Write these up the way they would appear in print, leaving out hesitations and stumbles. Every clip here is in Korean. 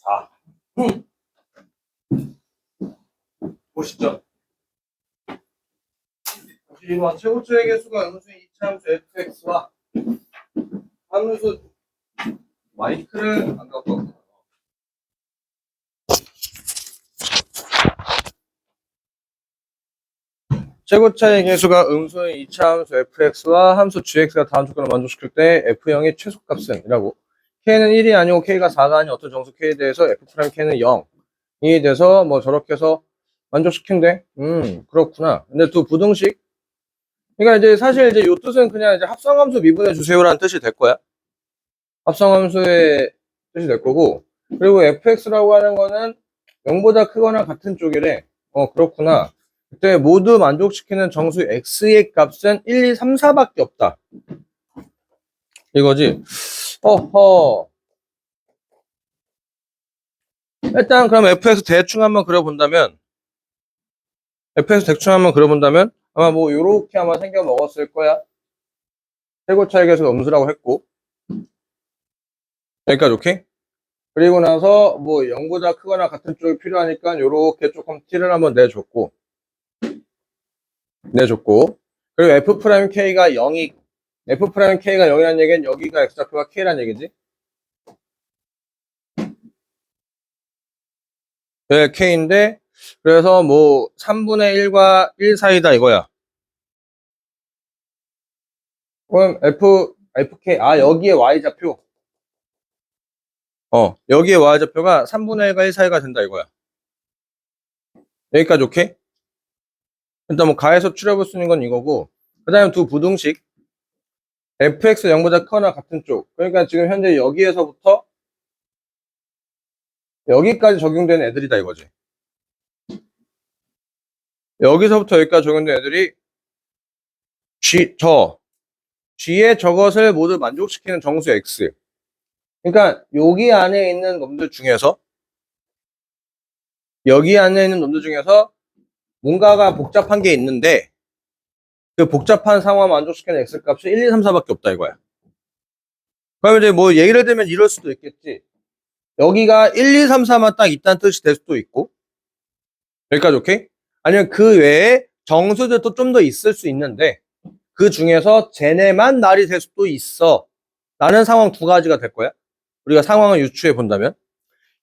자, 보시죠. 이번 최고조의 개수가 음수인 이차함수 fx와 함수 y를 안 갖고 최고차의 개수가 음수인 2차 함수 fx와 함수 gx가 다음 조건을 만족시킬 때 f형의 최소값은 이라고. k는 1이 아니고 k가 4가 아닌 어떤 정수 k에 대해서 f'k는 0이 돼서 뭐 저렇게 해서 만족시킨대. 그렇구나. 근데 두 부등식. 그러니까 이제 사실 이제 요 뜻은 그냥 이제 합성함수 미분해 주세요라는 뜻이 될 거야. 합성함수의 뜻이 될 거고. 그리고 fx라고 하는 거는 0보다 크거나 같은 쪽이래. 그렇구나. 그때 모두 만족시키는 정수 x의 값은 1, 2, 3, 4밖에 없다. 이거지. 허허. 일단 그럼 fx 대충 한번 그려본다면 아마 뭐 요렇게 아마 생겨 먹었을 거야. 최고차의 개수가 음수라고 했고. 여기까지 오케이? 그리고 나서 뭐 0보다 크거나 같은 쪽이 필요하니까 요렇게 조금 t를 한번 내줬고 그리고 f'k가 0이 f'k가 0이라는 얘기는 여기가 x좌표가 k라는 얘기지. 네, k인데 그래서 뭐 3분의 1과 1 사이다 이거야. 그럼 fk 여기에 y좌표 여기에 y좌표가 3분의 1과 1 사이가 된다 이거야. 여기까지 오케이? 일단 뭐 가에서 추려볼 수 있는 건 이거고 그 다음에 두 부등식 fx 0보다 크거나 같은 쪽 그러니까 지금 현재 여기에서부터 여기까지 적용되는 애들이다 이거지. 여기서부터 여기까지 적용되는 애들이 G의 저것을 모두 만족시키는 정수 X. 그러니까 여기 안에 있는 놈들 중에서 뭔가가 복잡한 게 있는데 그 복잡한 상황을 만족시키는 X 값이 1, 2, 3, 4밖에 없다 이거야. 그러면 이제 뭐 예를 들면 이럴 수도 있겠지. 여기가 1, 2, 3, 4만 딱 있다는 뜻이 될 수도 있고 여기까지 오케이? 아니면 그 외에 정수들도 좀 더 있을 수 있는데 그 중에서 쟤네만 날이 될 수도 있어 라는 상황 두 가지가 될 거야. 우리가 상황을 유추해 본다면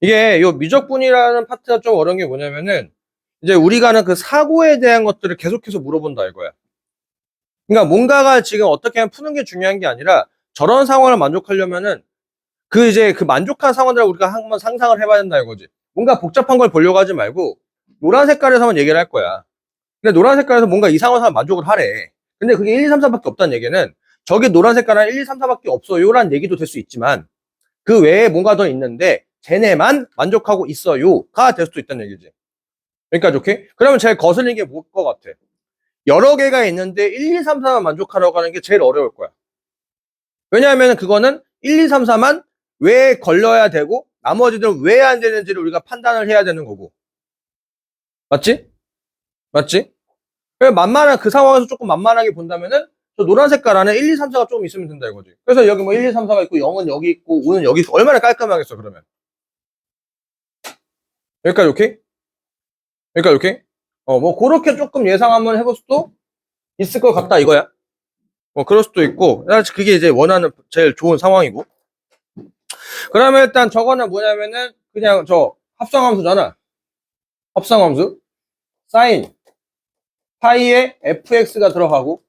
이게 요 미적분이라는 파트가 좀 어려운 게 뭐냐면은 이제 우리가 하는 그 사고에 대한 것들을 계속해서 물어본다 이거야. 그러니까 뭔가가 지금 어떻게 하면 푸는 게 중요한 게 아니라 저런 상황을 만족하려면은 그 만족한 상황들을 우리가 한번 상상을 해봐야 된다 이거지. 뭔가 복잡한 걸 보려고 하지 말고 노란 색깔에서만 얘기를 할 거야. 근데 노란 색깔에서 뭔가 이상한 사람 만족을 하래. 근데 그게 1, 2, 3, 4밖에 없다는 얘기는 저게 노란 색깔은 1, 2, 3, 4밖에 없어요라는 얘기도 될 수 있지만 그 외에 뭔가 더 있는데 쟤네만 만족하고 있어요가 될 수도 있다는 얘기지. 여기까지 오케이? 그러면 제일 거슬리는 게 뭘 것 같아? 여러 개가 있는데 1, 2, 3, 4만 만족하려고 하는 게 제일 어려울 거야. 왜냐하면 그거는 1, 2, 3, 4만 왜 걸려야 되고 나머지들은 왜 안 되는지를 우리가 판단을 해야 되는 거고. 맞지? 그 상황에서 조금 만만하게 본다면은 저 노란 색깔 안에 1, 2, 3, 4가 조금 있으면 된다 이거지. 그래서 여기 뭐 1, 2, 3, 4가 있고 0은 여기 있고 5는 여기 있고 얼마나 깔끔하겠어 그러면. 여기까지 오케이? 뭐 그렇게 조금 예상 한번 해볼 수도 있을 것 같다 이거야. 뭐 그럴 수도 있고 그게 이제 원하는 제일 좋은 상황이고. 그러면 일단 저거는 뭐냐면은 그냥 저 합성함수잖아. 합성함수 사인 파이에 fx가 들어가고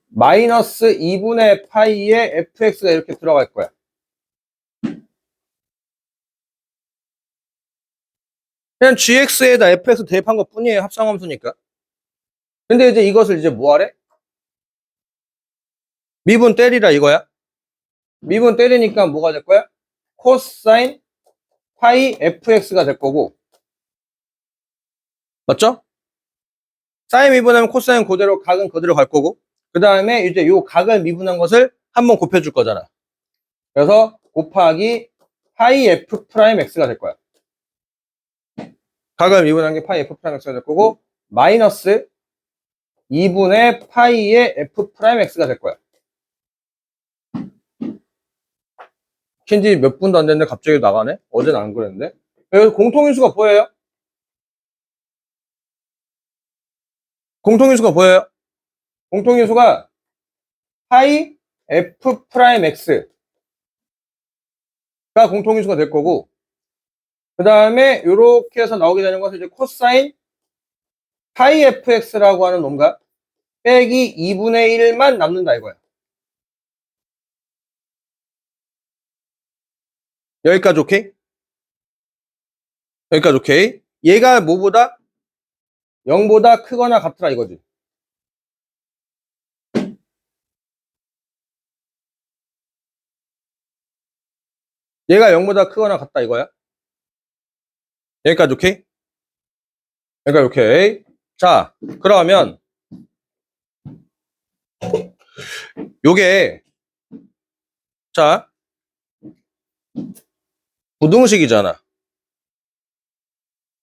마이너스 2분의 파이에 fx가 이렇게 들어갈 거야. 그냥 gx에다 fx 대입한 것 뿐이에요. 합성함수니까. 근데 이제 이것을 이제 뭐 하래? 미분 때리라 이거야. 미분 때리니까 뭐가 될 거야? 코사인 파이 fx가 될 거고. 맞죠? 사인 미분하면 코사인 그대로 각은 그대로 갈 거고. 그 다음에 이제 요 각을 미분한 것을 한번 곱해줄 거잖아. 그래서 곱하기 파이 f 프라임 x가 될 거야. 각을 미분한 게 파이 f 프라임 x가 될 거고 마이너스 2분의 파이의 f 프라임 x가 될 거야. 킨지 몇 분도 안 됐는데 갑자기 나가네? 어제는 안 그랬는데? 그래서 공통인수가 뭐예요? 공통인수가 뭐예요? 공통인수가 파이 f 프라임 x가 공통인수가 될 거고, 그 다음에 이렇게 해서 나오게 되는 것은 이제 코사인 파이 fx라고 하는 놈과 빼기 2분의 1만 남는다 이거야. 여기까지 오케이? 여기까지 오케이? 얘가 뭐보다? 0보다 크거나 같더라 이거지. 얘가 0보다 크거나 같다 이거야. 여기까지 오케이? 여기까지 오케이. 자, 그러면 요게 자 부등식이잖아.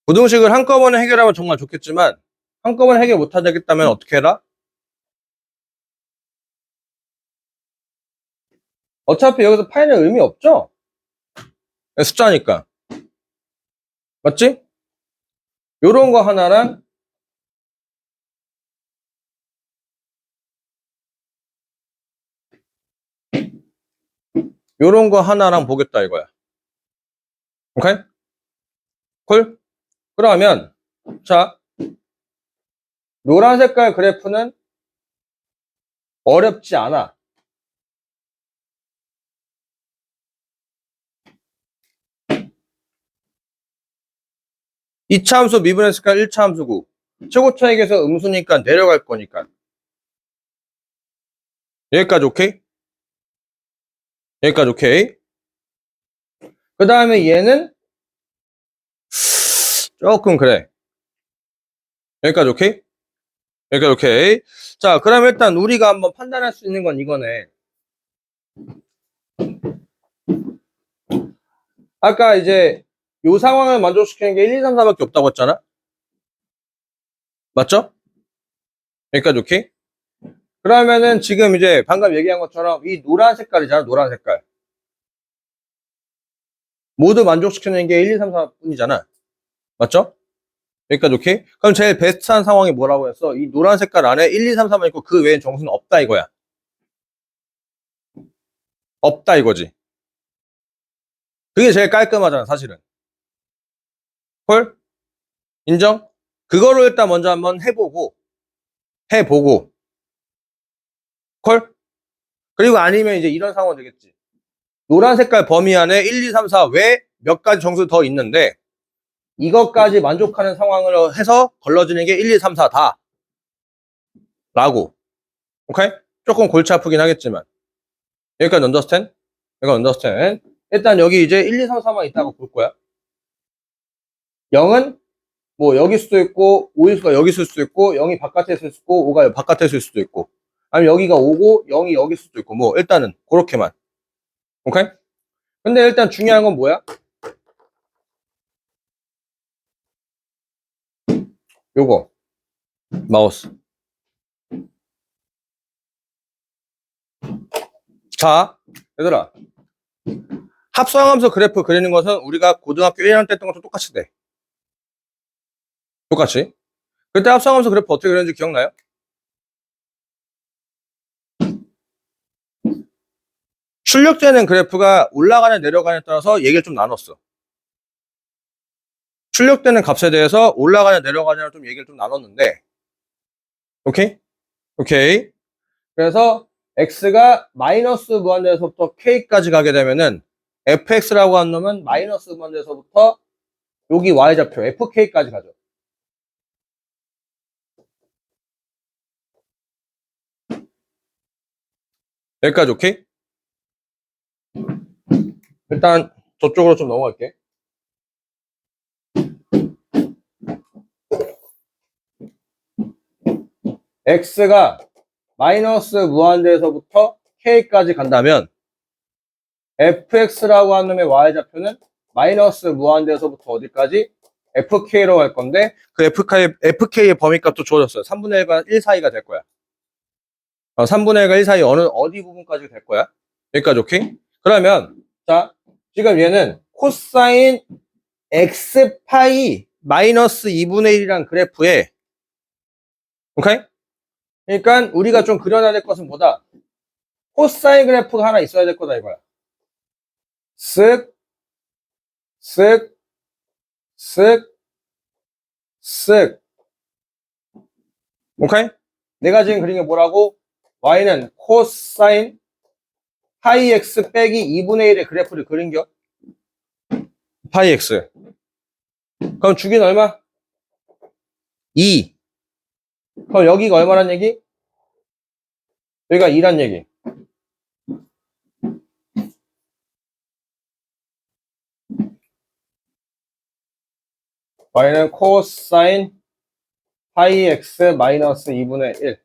부등식을 한꺼번에 해결하면 정말 좋겠지만 한꺼번에 해결 못하겠다면 어떻게 해라? 어차피 여기서 파이는 의미 없죠? 숫자니까. 맞지? 요런 거 하나랑 요런 거 하나랑 보겠다 이거야. 오케이? 콜? 그러면 자 노란 색깔 그래프는 어렵지 않아. 이차 함수 미분했을까 1차 함수고 최고 차익에서 음수니까 내려갈 거니까. 여기까지 오케이? 여기까지 오케이? 그 다음에 얘는 조금 그래. 여기까지 오케이? 여기까지 오케이? 자, 그럼 일단 우리가 한번 판단할 수 있는 건 이거네. 아까 이제 요 상황을 만족시키는 게 1, 2, 3, 4밖에 없다고 했잖아? 맞죠? 여기까지 오케이? 그러면은 지금 이제 방금 얘기한 것처럼 이 노란 색깔이잖아, 노란 색깔. 모두 만족시키는 게 1, 2, 3, 4뿐이잖아. 맞죠? 여기까지 오케이? 그럼 제일 베스트한 상황이 뭐라고 했어? 이 노란 색깔 안에 1, 2, 3, 4만 있고 그 외엔 정수는 없다 이거야. 없다 이거지. 그게 제일 깔끔하잖아, 사실은. 헐? 인정? 그거를 일단 먼저 한번 해보고 콜? 그리고 아니면 이제 이런 상황 되겠지. 노란 색깔 범위 안에 1, 2, 3, 4 외 몇 가지 정수 더 있는데 이것까지 만족하는 상황을 해서 걸러지는 게 1, 2, 3, 4 다. 라고. 오케이? 조금 골치 아프긴 하겠지만. 여기까지 언더스탠? 여기까지 언더스탠. 일단 여기 이제 1, 2, 3, 4만 있다고 볼 거야. 0은 뭐 여기 수도 있고 5일수가 여기 있을 수도 있고 0이 바깥에 있을 수도 있고 5가 바깥에 있을 수도 있고 아니면 여기가 5고 0이 여기 있을 수도 있고 뭐 일단은 그렇게만. 오케이? 근데 일단 중요한 건 뭐야? 요거 마우스. 자, 얘들아. 합성함수 그래프 그리는 것은 우리가 고등학교 1학년 때 했던 것도 똑같이 돼. 똑같이. 그때 합성함수 그래프 어떻게 그렸는지 기억나요? 출력되는 그래프가 올라가냐 내려가냐에 따라서 얘기를 좀 나눴어. 출력되는 값에 대해서 올라가냐 내려가냐를 좀 얘기를 좀 나눴는데 오케이? 오케이. 그래서 x가 마이너스 무한대에서부터 k까지 가게 되면은 fx라고 하는 놈은 마이너스 무한대에서부터 여기 y좌표 fk까지 가죠. 여기까지 오케이? 일단 저쪽으로 좀 넘어갈게. x가 마이너스 무한대에서부터 k까지 간다면 fx라고 하는 놈의 y좌표는 마이너스 무한대에서부터 어디까지? fk로 갈 건데 그 fk의 범위값도 주어졌어요. 3분의 1과 1 사이가 될 거야. 3분의 1과 1 사이 어디 부분까지 될 거야? 여기까지 오케이? 그러면 자 지금 얘는 코사인 x 파이 마이너스 2분의 1이란 그래프에, 오케이? 그러니까 우리가 좀 그려놔야 될 것은 뭐다? 코사인 그래프가 하나 있어야 될 거다 이거야. 쓱, 쓱, 쓱, 쓱. 오케이? 내가 지금 그린 게 뭐라고? y는 코사인 파이 x 빼기 2분의 1의 그래프를 그린겨. 파이 x. 그럼 주기는 얼마? 2. 그럼 여기가 얼마란 얘기? 여기가 2란 얘기. y는 코사인 파이 x 마이너스 2분의 1.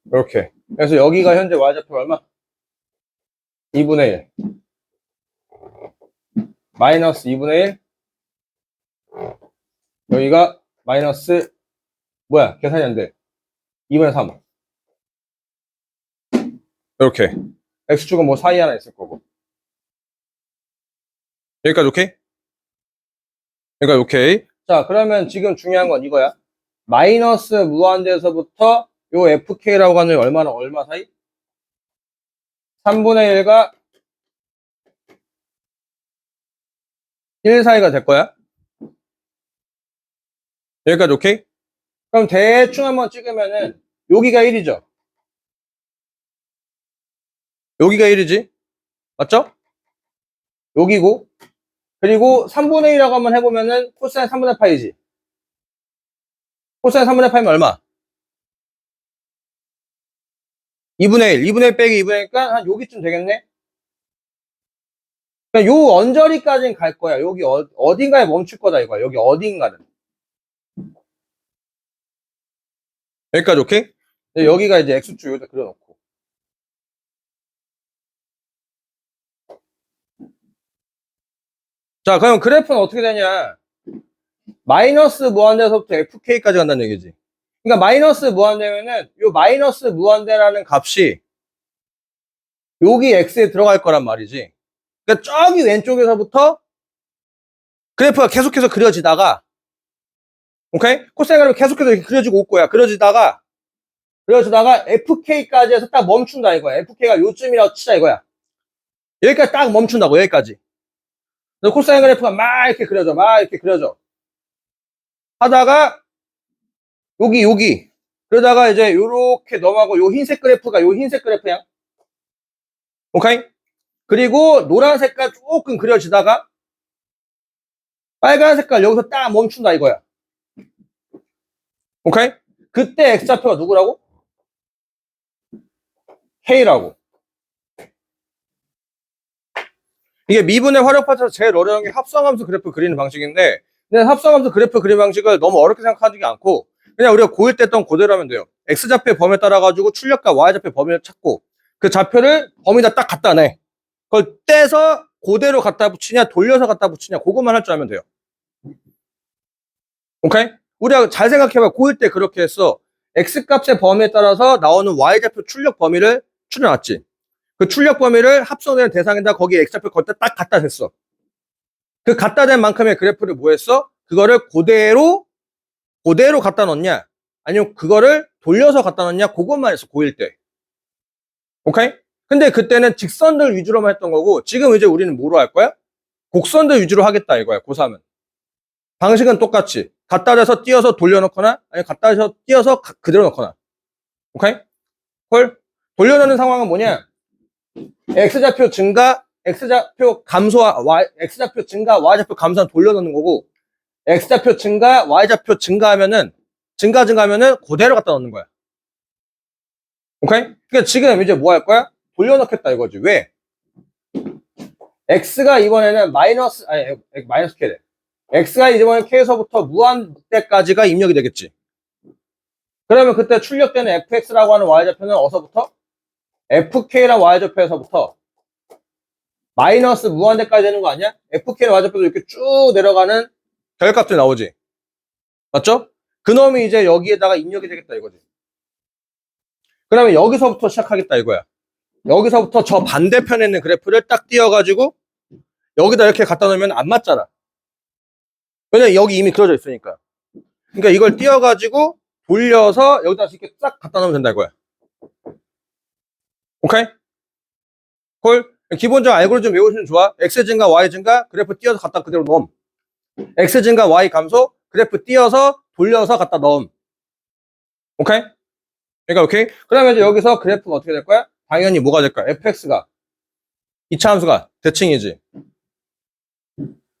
이렇게. 그래서 여기가 현재 y좌표 얼마? 2분의 1. 마이너스 2분의 1. 여기가 마이너스, 뭐야, 계산이 안 돼. 2분의 3. 이렇게. x축은 뭐 사이 하나 있을 거고. 여기까지 오케이? 여기까지 오케이. 자, 그러면 지금 중요한 건 이거야. 마이너스 무한대에서부터 요 fk라고 하는 얼마 사이? 3분의 1과 1 사이가 될 거야. 여기까지 오케이? 그럼 대충 한번 찍으면은 여기가 1이죠. 여기가 1이지. 맞죠? 여기고. 그리고 3분의 1이라고 한번 해보면은 코사인 3분의 파이지. 코사인 3분의 파이면 얼마? 2분의 1. 2분의 1 빼기 2분의 1이니까 한 여기쯤 되겠네? 그러니까 요 언저리까지는 갈 거야. 여기 어딘가에 멈출 거다 이거야. 여기 어딘가는. 여기까지 오케이? 여기가 이제 x축 여기다 그려놓고. 자, 그럼 그래프는 어떻게 되냐? 마이너스 무한대에서부터 fk까지 간다는 얘기지. 그러니까 마이너스 무한대면은 요 마이너스 무한대라는 값이 여기 x에 들어갈 거란 말이지. 그러니까 저기 왼쪽에서부터 그래프가 계속해서 그려지다가, 오케이? 코사인 그래프 계속해서 이렇게 그려지고 올 거야. 그려지다가 fk까지 해서 딱 멈춘다 이거야. fk가 요쯤이라고 치자 이거야. 여기까지 딱 멈춘다고, 여기까지. 그래서 코사인 그래프가 막 이렇게 그려져. 하다가 여기 그러다가 이제 요렇게 넘어가고 요 흰색 그래프야. 오케이? 그리고 노란 색깔 조금 그려지다가 빨간 색깔 여기서 딱 멈춘다 이거야. 오케이? 그때 x좌표가 누구라고? k라고. 이게 미분의 활용파트에서 제일 어려운 게 합성함수 그래프 그리는 방식인데, 근데 합성함수 그래프 그리는 방식을 너무 어렵게 생각하지 않고 그냥 우리가 고1 때 했던 그대로 하면 돼요. x좌표의 범위에 따라 가지고 출력과 y좌표의 범위를 찾고 그 좌표를 범위에다 딱 갖다 내. 그걸 떼서 그대로 갖다 붙이냐 돌려서 갖다 붙이냐 그것만 할 줄 알면 돼요. 오케이? 우리가 잘 생각해봐. 고1 때 그렇게 했어. x값의 범위에 따라서 나오는 y좌표 출력 범위를 추려놨지. 그 출력 범위를 합성되는 대상에다 거기 x좌표 거기다 딱 갖다 댔어. 그 갖다 댄 만큼의 그래프를 뭐 했어? 그거를 그대로 갖다 넣냐? 아니면 그거를 돌려서 갖다 넣냐? 그것만 했어, 고1 때. 오케이? 근데 그때는 직선들 위주로만 했던 거고, 지금 이제 우리는 뭐로 할 거야? 곡선들 위주로 하겠다 이거야, 고3은. 방식은 똑같이. 갖다 대서 띄어서 돌려놓거나, 아니 갖다 대서 띄어서 그대로 넣거나. 오케이? 헐? 돌려놓는 상황은 뭐냐? x좌표 증가, x좌표 감소와 x좌표 증가, y좌표 감소는 돌려놓는 거고, x좌표 증가, y좌표 증가하면은 그대로 갖다 넣는 거야. 오케이? 그러니까 지금 이제 뭐 할 거야? 돌려넣겠다 이거지. 왜? x가 이번에는 마이너스 k 돼. x가 이번에 k에서부터 무한대까지가 입력이 되겠지. 그러면 그때 출력되는 fx라고 하는 y좌표는 어서부터? fk랑 y좌표에서부터 마이너스 무한대까지 되는 거 아니야? fk랑 y좌표도 이렇게 쭉 내려가는 결값들이 나오지. 맞죠? 그놈이 이제 여기에다가 입력이 되겠다 이거지. 그러면 여기서부터 시작하겠다 이거야. 여기서부터 저 반대편에 있는 그래프를 딱 띄워가지고 여기다 이렇게 갖다 놓으면 안 맞잖아. 왜냐면 여기 이미 그려져 있으니까. 그러니까 이걸 띄워가지고 돌려서 여기다 이렇게 싹 갖다 놓으면 된다 이거야. 오케이? 콜? 기본적으로 알고리즘 외우시면 좋아. X 증가, Y 증가, 그래프 띄어서 갖다 그대로 넣음. X 증가, Y 감소, 그래프 띄어서 돌려서 갖다 넣음. 오케이? 그러니까 오케이? 그러면 이제 여기서 그래프가 어떻게 될 거야? 당연히 뭐가 될 거야? fx가 이차 함수가 대칭이지.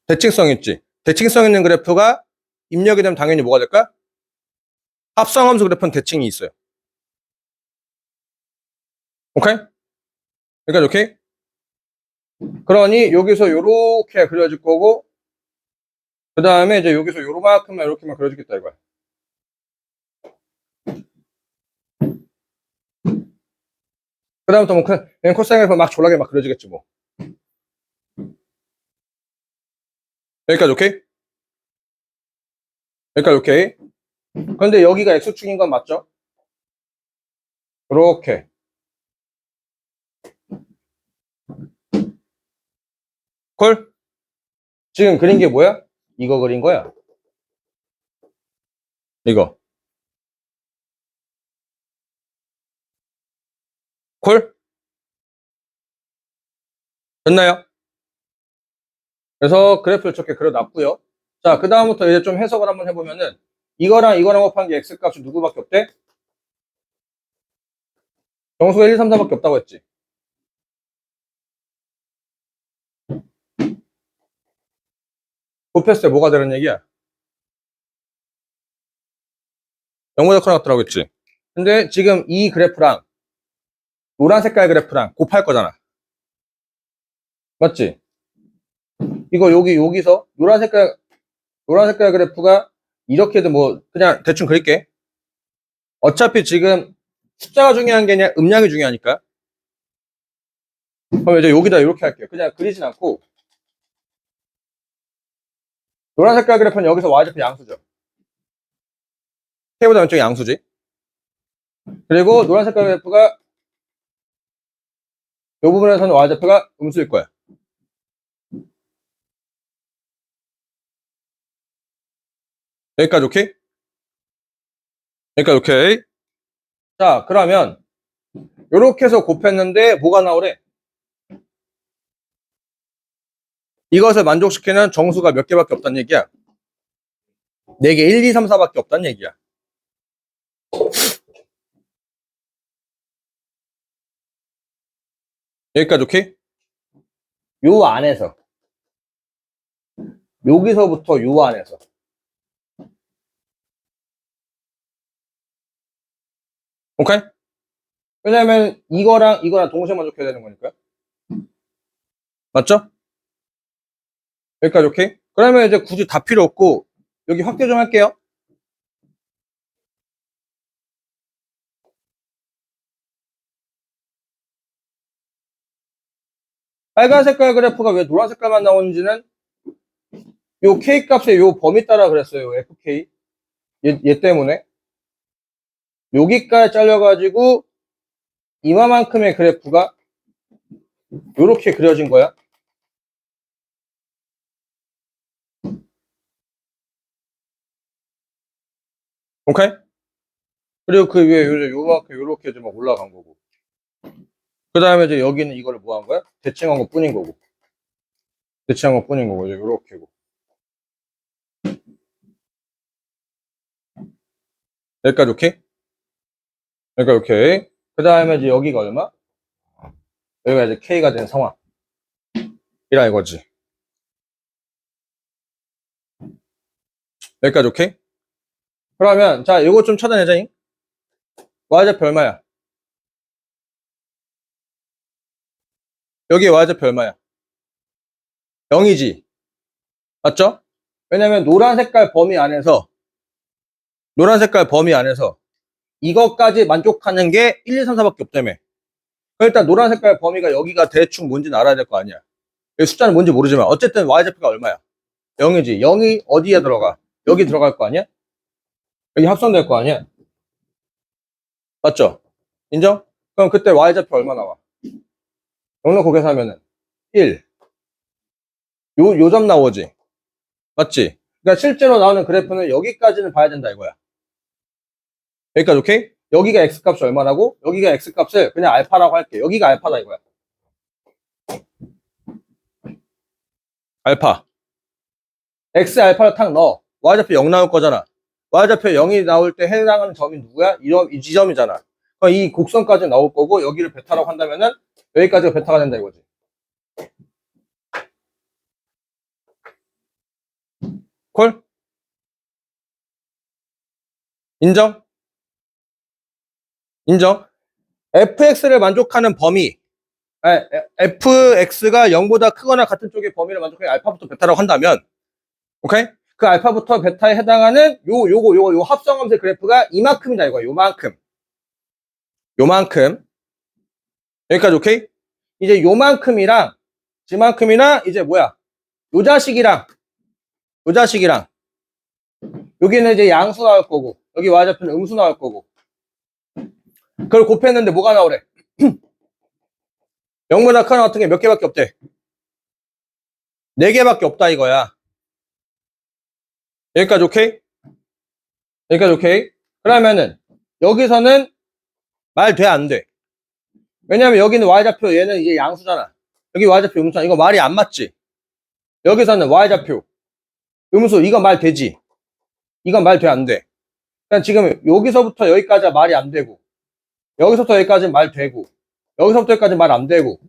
대칭성 있지. 대칭성 있는 그래프가 입력이 되면 당연히 뭐가 될까? 합성 함수 그래프는 대칭이 있어요. 오케이? 그러니까 오케이? 그러니 여기서 요렇게 그려질 거고 그 다음에 이제 여기서 요만큼만 이렇게만 그려주겠다 이거야. 그 다음부터 뭐 그냥 코사인 그래프 막 졸라게 막 그려지겠지 뭐. 여기까지 오케이? 여기까지 오케이? 그런데 여기가 x축인 건 맞죠? 이렇게 콜? 지금 그린 게 뭐야? 이거 그린 거야. 이거. 콜? 됐나요? 그래서 그래프를 이렇게 그려놨고요. 자, 그 다음부터 이제 좀 해석을 한번 해보면은 이거랑 이거랑 곱한 게 x값이 누구밖에 없대? 정수가 1, 2, 3, 4밖에 없다고 했지. 곱했을 때 뭐가 되는 얘기야? 0보다 커 나왔더라고 했지. 근데 지금 이 그래프랑 노란 색깔 그래프랑 곱할 거잖아. 맞지? 이거 여기서 노란 색깔 그래프가 이렇게도 뭐 그냥 대충 그릴게. 어차피 지금 숫자가 중요한 게 아니라 음량이 중요하니까. 그럼 이제 여기다 이렇게 할게요. 그냥 그리진 않고 노란 색깔 그래프는 여기서 y좌표 양수죠. K보다 왼쪽이 양수지. 그리고 노란 색깔 그래프가 이 부분에서는 y좌표가 음수일 거야. 여기까지 오케이? 여기까지 오케이? 자, 그러면 이렇게 해서 곱했는데 뭐가 나오래? 이것을 만족시키는 정수가 몇 개밖에 없다는 얘기야. 4개, 1, 2, 3, 4밖에 없다는 얘기야. 여기까지 오케이? 요 안에서 여기서부터 요 안에서 오케이? 왜냐면 이거랑 동시에 만족해야 되는 거니까. 맞죠? 여기까지 오케이? 그러면 이제 굳이 다 필요 없고 여기 확대 좀 할게요. 빨간 색깔 그래프가 왜 노란 색깔만 나오는지는 요 K 값의 요 범위 따라 그랬어요. FK. 얘 때문에. 여기까지 잘려가지고 이마만큼의 그래프가 요렇게 그려진 거야. 오케이? 그리고 그 위에 요만큼 요렇게 좀 올라간 거고. 그 다음에 이제 여기는 이거를 뭐 한 거야? 대칭한 것 뿐인 거고. 대칭한 것 뿐인 거고. 이제 요렇게고. 여기까지 오케이? 여기까지 오케이. 그 다음에 이제 여기가 얼마? 여기가 이제 K가 된 상황. 이라 이거지. 여기까지 오케이? 그러면, 자, 요거 좀 찾아내자잉. y좌표 얼마야? 여기 y좌표 얼마야? 0이지. 맞죠? 왜냐면 노란 색깔 범위 안에서 이것까지 만족하는 게 1, 2, 3, 4밖에 없다며. 일단 노란 색깔 범위가 여기가 대충 뭔지는 알아야 될 거 아니야. 여기 숫자는 뭔지 모르지만 어쨌든 y좌표가 얼마야? 0이지. 0이 어디에 들어가? 여기 들어갈 거 아니야? 여기 합성될 거 아니야? 맞죠? 인정? 그럼 그때 y좌표 얼마 나와? 0 넣고 계산하면은 1. 요 점 나오지. 맞지? 그러니까 실제로 나오는 그래프는 여기까지는 봐야 된다 이거야. 여기까지 오케이? 여기가 x값이 얼마라고? 여기가 x값을 그냥 알파라고 할게. 여기가 알파다 이거야. 알파. x 알파를 탁 넣어. y좌표 0 나올 거잖아. y좌표 0이 나올 때 해당하는 점이 누구야? 이 지점이잖아. 그럼 이 곡선까지 나올 거고 여기를 베타라고 한다면은 여기까지가 베타가 된다 이거지. 콜? 인정? 인정? fx를 만족하는 범위, fx가 0보다 크거나 같은 쪽의 범위를 만족해 알파부터 베타라고 한다면, 오케이? 그 알파부터 베타에 해당하는 요 합성함수의 그래프가 이만큼이다 이거야. 요만큼. 여기까지 오케이? 이제 요만큼이랑 지만큼이나 이제 뭐야? 요 자식이랑 여기는 이제 양수 나올 거고 여기 y좌표는 음수 나올 거고 그걸 곱했는데 뭐가 나오래? 0보다 크거나 같은 게 몇 개밖에 없대? 4개밖에 없다 이거야. 여기까지 오케이? 여기까지 오케이? 그러면은 여기서는 말 돼 안 돼? 왜냐면 여기는 y좌표 얘는 이제 양수잖아. 여기 y좌표 음수잖아. 이거 말이 안 맞지? 여기서는 y좌표 음수 이거 말 되지? 이건 말 돼 안 돼? 그냥 지금 여기서부터 여기까지 말이 안 되고 여기서부터 여기까지 말 되고 여기서부터 여기까지 말 안 되고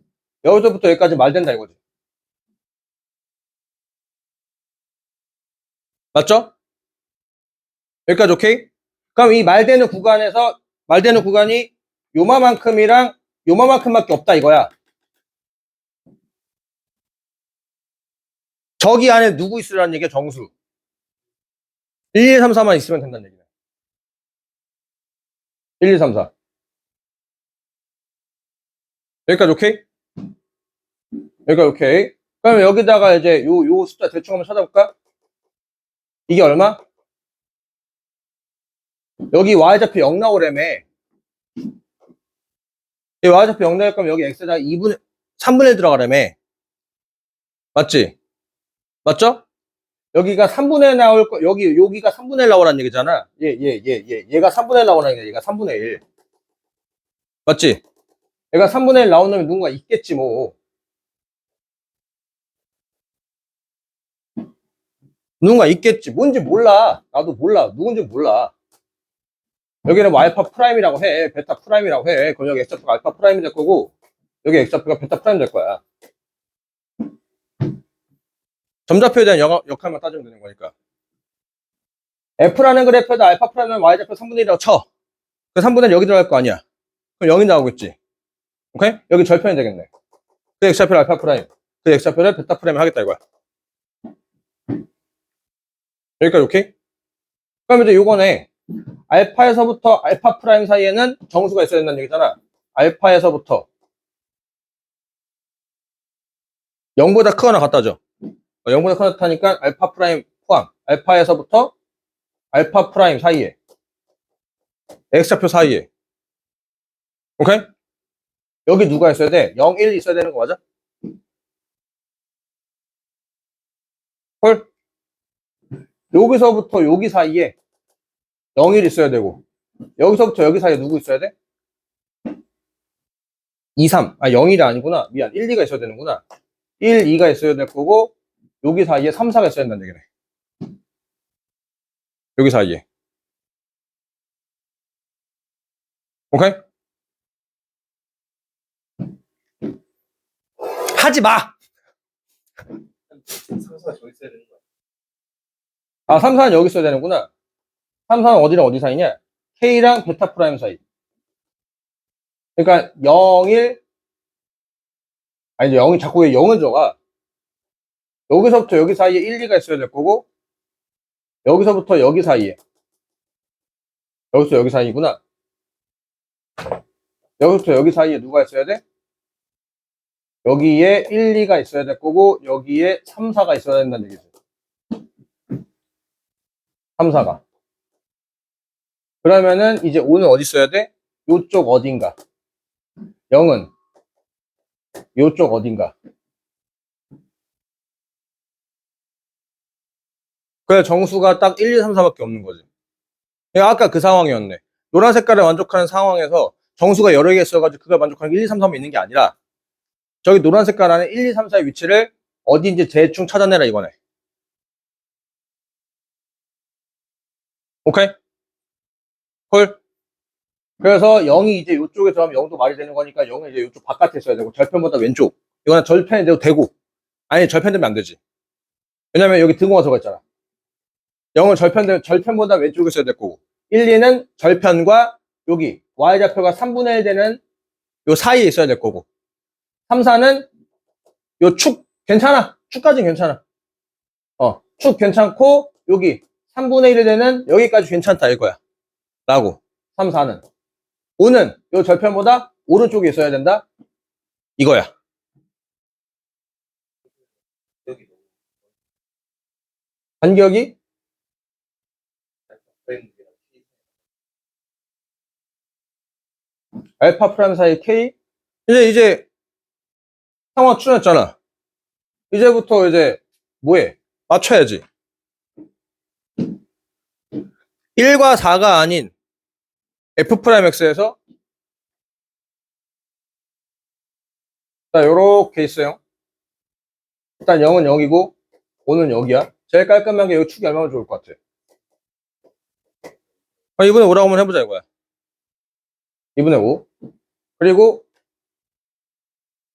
여기서부터 여기까지 말 된다 이거지. 맞죠? 여기까지 오케이? 그럼 이 말되는 구간이 요마만큼이랑 요마만큼밖에 없다 이거야. 저기 안에 누구 있으라는 얘기야? 정수. 1, 2, 3, 4만 있으면 된다는 얘기야. 1, 2, 3, 4. 여기까지 오케이? 여기까지 오케이. 그러면 여기다가 이제 요 숫자 대충 한번 찾아볼까? 이게 얼마? 여기 y좌표 0 나오려며. 이 y좌표 0 나올 거면 여기 x에다가 3분의 1 들어가려며. 맞지? 맞죠? 여기가 3분의 1 나올 거, 여기가 3분의 1 나오라는 얘기잖아. 얘가 3분의 1 나오라는 얘기야. 얘가 3분의 1. 맞지? 얘가 3분의 1 나오는 놈이 누군가 있겠지, 뭐. 누군가 있겠지. 뭔지 몰라. 나도 몰라. 누군지 몰라. 여기는 뭐 알파 프라임이라고 해. 베타 프라임이라고 해. 그럼 여기 x좌표가 알파 프라임이 될 거고, 여기 x좌표가 베타 프라임 될 거야. 점좌표에 대한 역할만 따지면 되는 거니까. F라는 그래프에다 알파 프라임은 y좌표 3분의 1이라고 쳐. 그 3분의 1 여기 들어갈 거 아니야. 그럼 0이 나오겠지. 오케이? 여기 절편이 되겠네. 그 x좌표를 알파 프라임, 그 x좌표를 베타 프라임을 하겠다 이거야. 여기까지 오케이? 그럼 이제 요거네. 알파에서부터 알파 프라임 사이에는 정수가 있어야 된다는 얘기잖아. 알파에서부터 0보다 크거나 같다죠. 0보다 크거나 같다니까 알파 프라임 포함. 알파에서부터 알파 프라임 사이에. x좌표 사이에. 오케이? 여기 누가 있어야 돼? 0, 1 있어야 되는 거 맞아? 헐? 여기서부터 여기 사이에 0, 1 있어야 되고 여기서부터 여기 사이에 누구 있어야 돼? 2, 3. 0, 1이 아니구나. 미안. 1, 2가 있어야 되는구나. 1, 2가 있어야 될 거고 여기 사이에 3, 4가 있어야 된다는 얘기네. 여기 사이에. 오케이? 하지 마! 3, 4 저기 있어야 되는 거야. 3, 4는 여기 있어야 되는구나. 3, 4는 어디랑 어디 사이냐? K랑 베타 프라임 사이. 그러니까 0, 1 아니 0이 자꾸 왜 0을 들어가? 여기서부터 여기 사이에 1, 2가 있어야 될 거고 여기서부터 여기 사이에 여기서 여기 사이구나. 여기서부터 여기 사이에 누가 있어야 돼? 여기에 1, 2가 있어야 될 거고 여기에 3, 4가 있어야 된다는 얘기죠. 3, 4가. 그러면은 이제 5는 어디 있어야 돼? 요쪽 어딘가. 0은 요쪽 어딘가. 그래 정수가 딱 1, 2, 3, 4밖에 없는 거지. 그러니까 아까 그 상황이었네. 노란 색깔에 만족하는 상황에서 정수가 여러 개 있어가지고 그걸 만족하는 게 1, 2, 3, 4면 있는 게 아니라 저기 노란 색깔 안에 1, 2, 3, 4의 위치를 어디인지 대충 찾아내라 이거네. 오케이? 콜? 그래서 0이 이제 이쪽에 들어가면 0도 말이 되는 거니까 0은 이제 이쪽 바깥에 있어야 되고 절편보다 왼쪽. 이거는 절편이 돼도 되고 아니 절편되면 안 되지. 왜냐면 여기 등호가 들어가 있잖아. 0은 절편보다 왼쪽에 있어야 될 거고 1, 2는 절편과 여기 y좌표가 3분의 1 되는 요 사이에 있어야 될 거고 3, 4는 요 축 괜찮아. 축까지는 괜찮아. 축 괜찮고 여기 3분의 1이 되는 여기까지 괜찮다 이거야. 라고 3, 4는 5는 요 절편보다 오른쪽에 있어야 된다. 이거야. 간격이 알파 프라임 사이 K 이제 상황 추정했잖아. 이제부터 이제 뭐해? 맞춰야지. 1과 4가 아닌 F 프라임 X에서 자 요렇게 있어요. 일단 0은 여기고 5는 여기야. 제일 깔끔하게 여기 축이 얼마나 좋을 것 같아. 이번에 5라고 한번 해보자 이거야. 2분의 5 그리고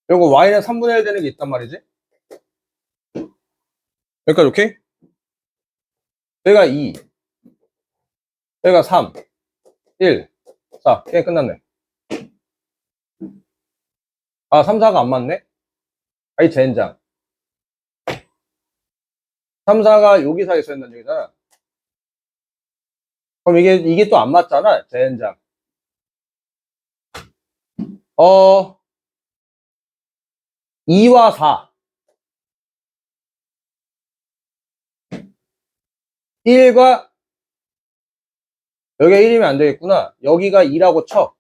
요거 y는 3분의 1 되는 게 있단 말이지. 여기까지 오케이? 여기가 2 여기가 3 1 4 게임 끝났네. 3, 4가 안 맞네? 이 젠장 3, 4가 여기 사이에 있어야 된다는 얘기잖아. 그럼 이게 또 안 맞잖아. 젠장 2와 4 1과 여기가 1이면 안 되겠구나. 여기가 2라고 쳐.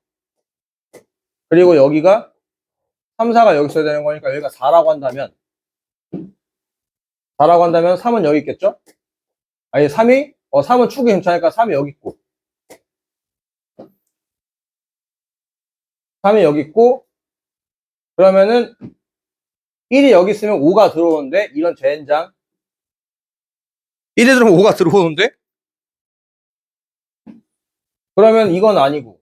그리고 여기가 3, 4가 여기 있어야 되는 거니까 여기가 4라고 한다면 3은 여기 있겠죠? 아니 3은 축이 괜찮으니까 3이 여기 있고 3이 여기 있고 그러면은 1이 여기 있으면 5가 들어오는데 이런 젠장 1이 들어오면 5가 들어오는데 그러면 이건 아니고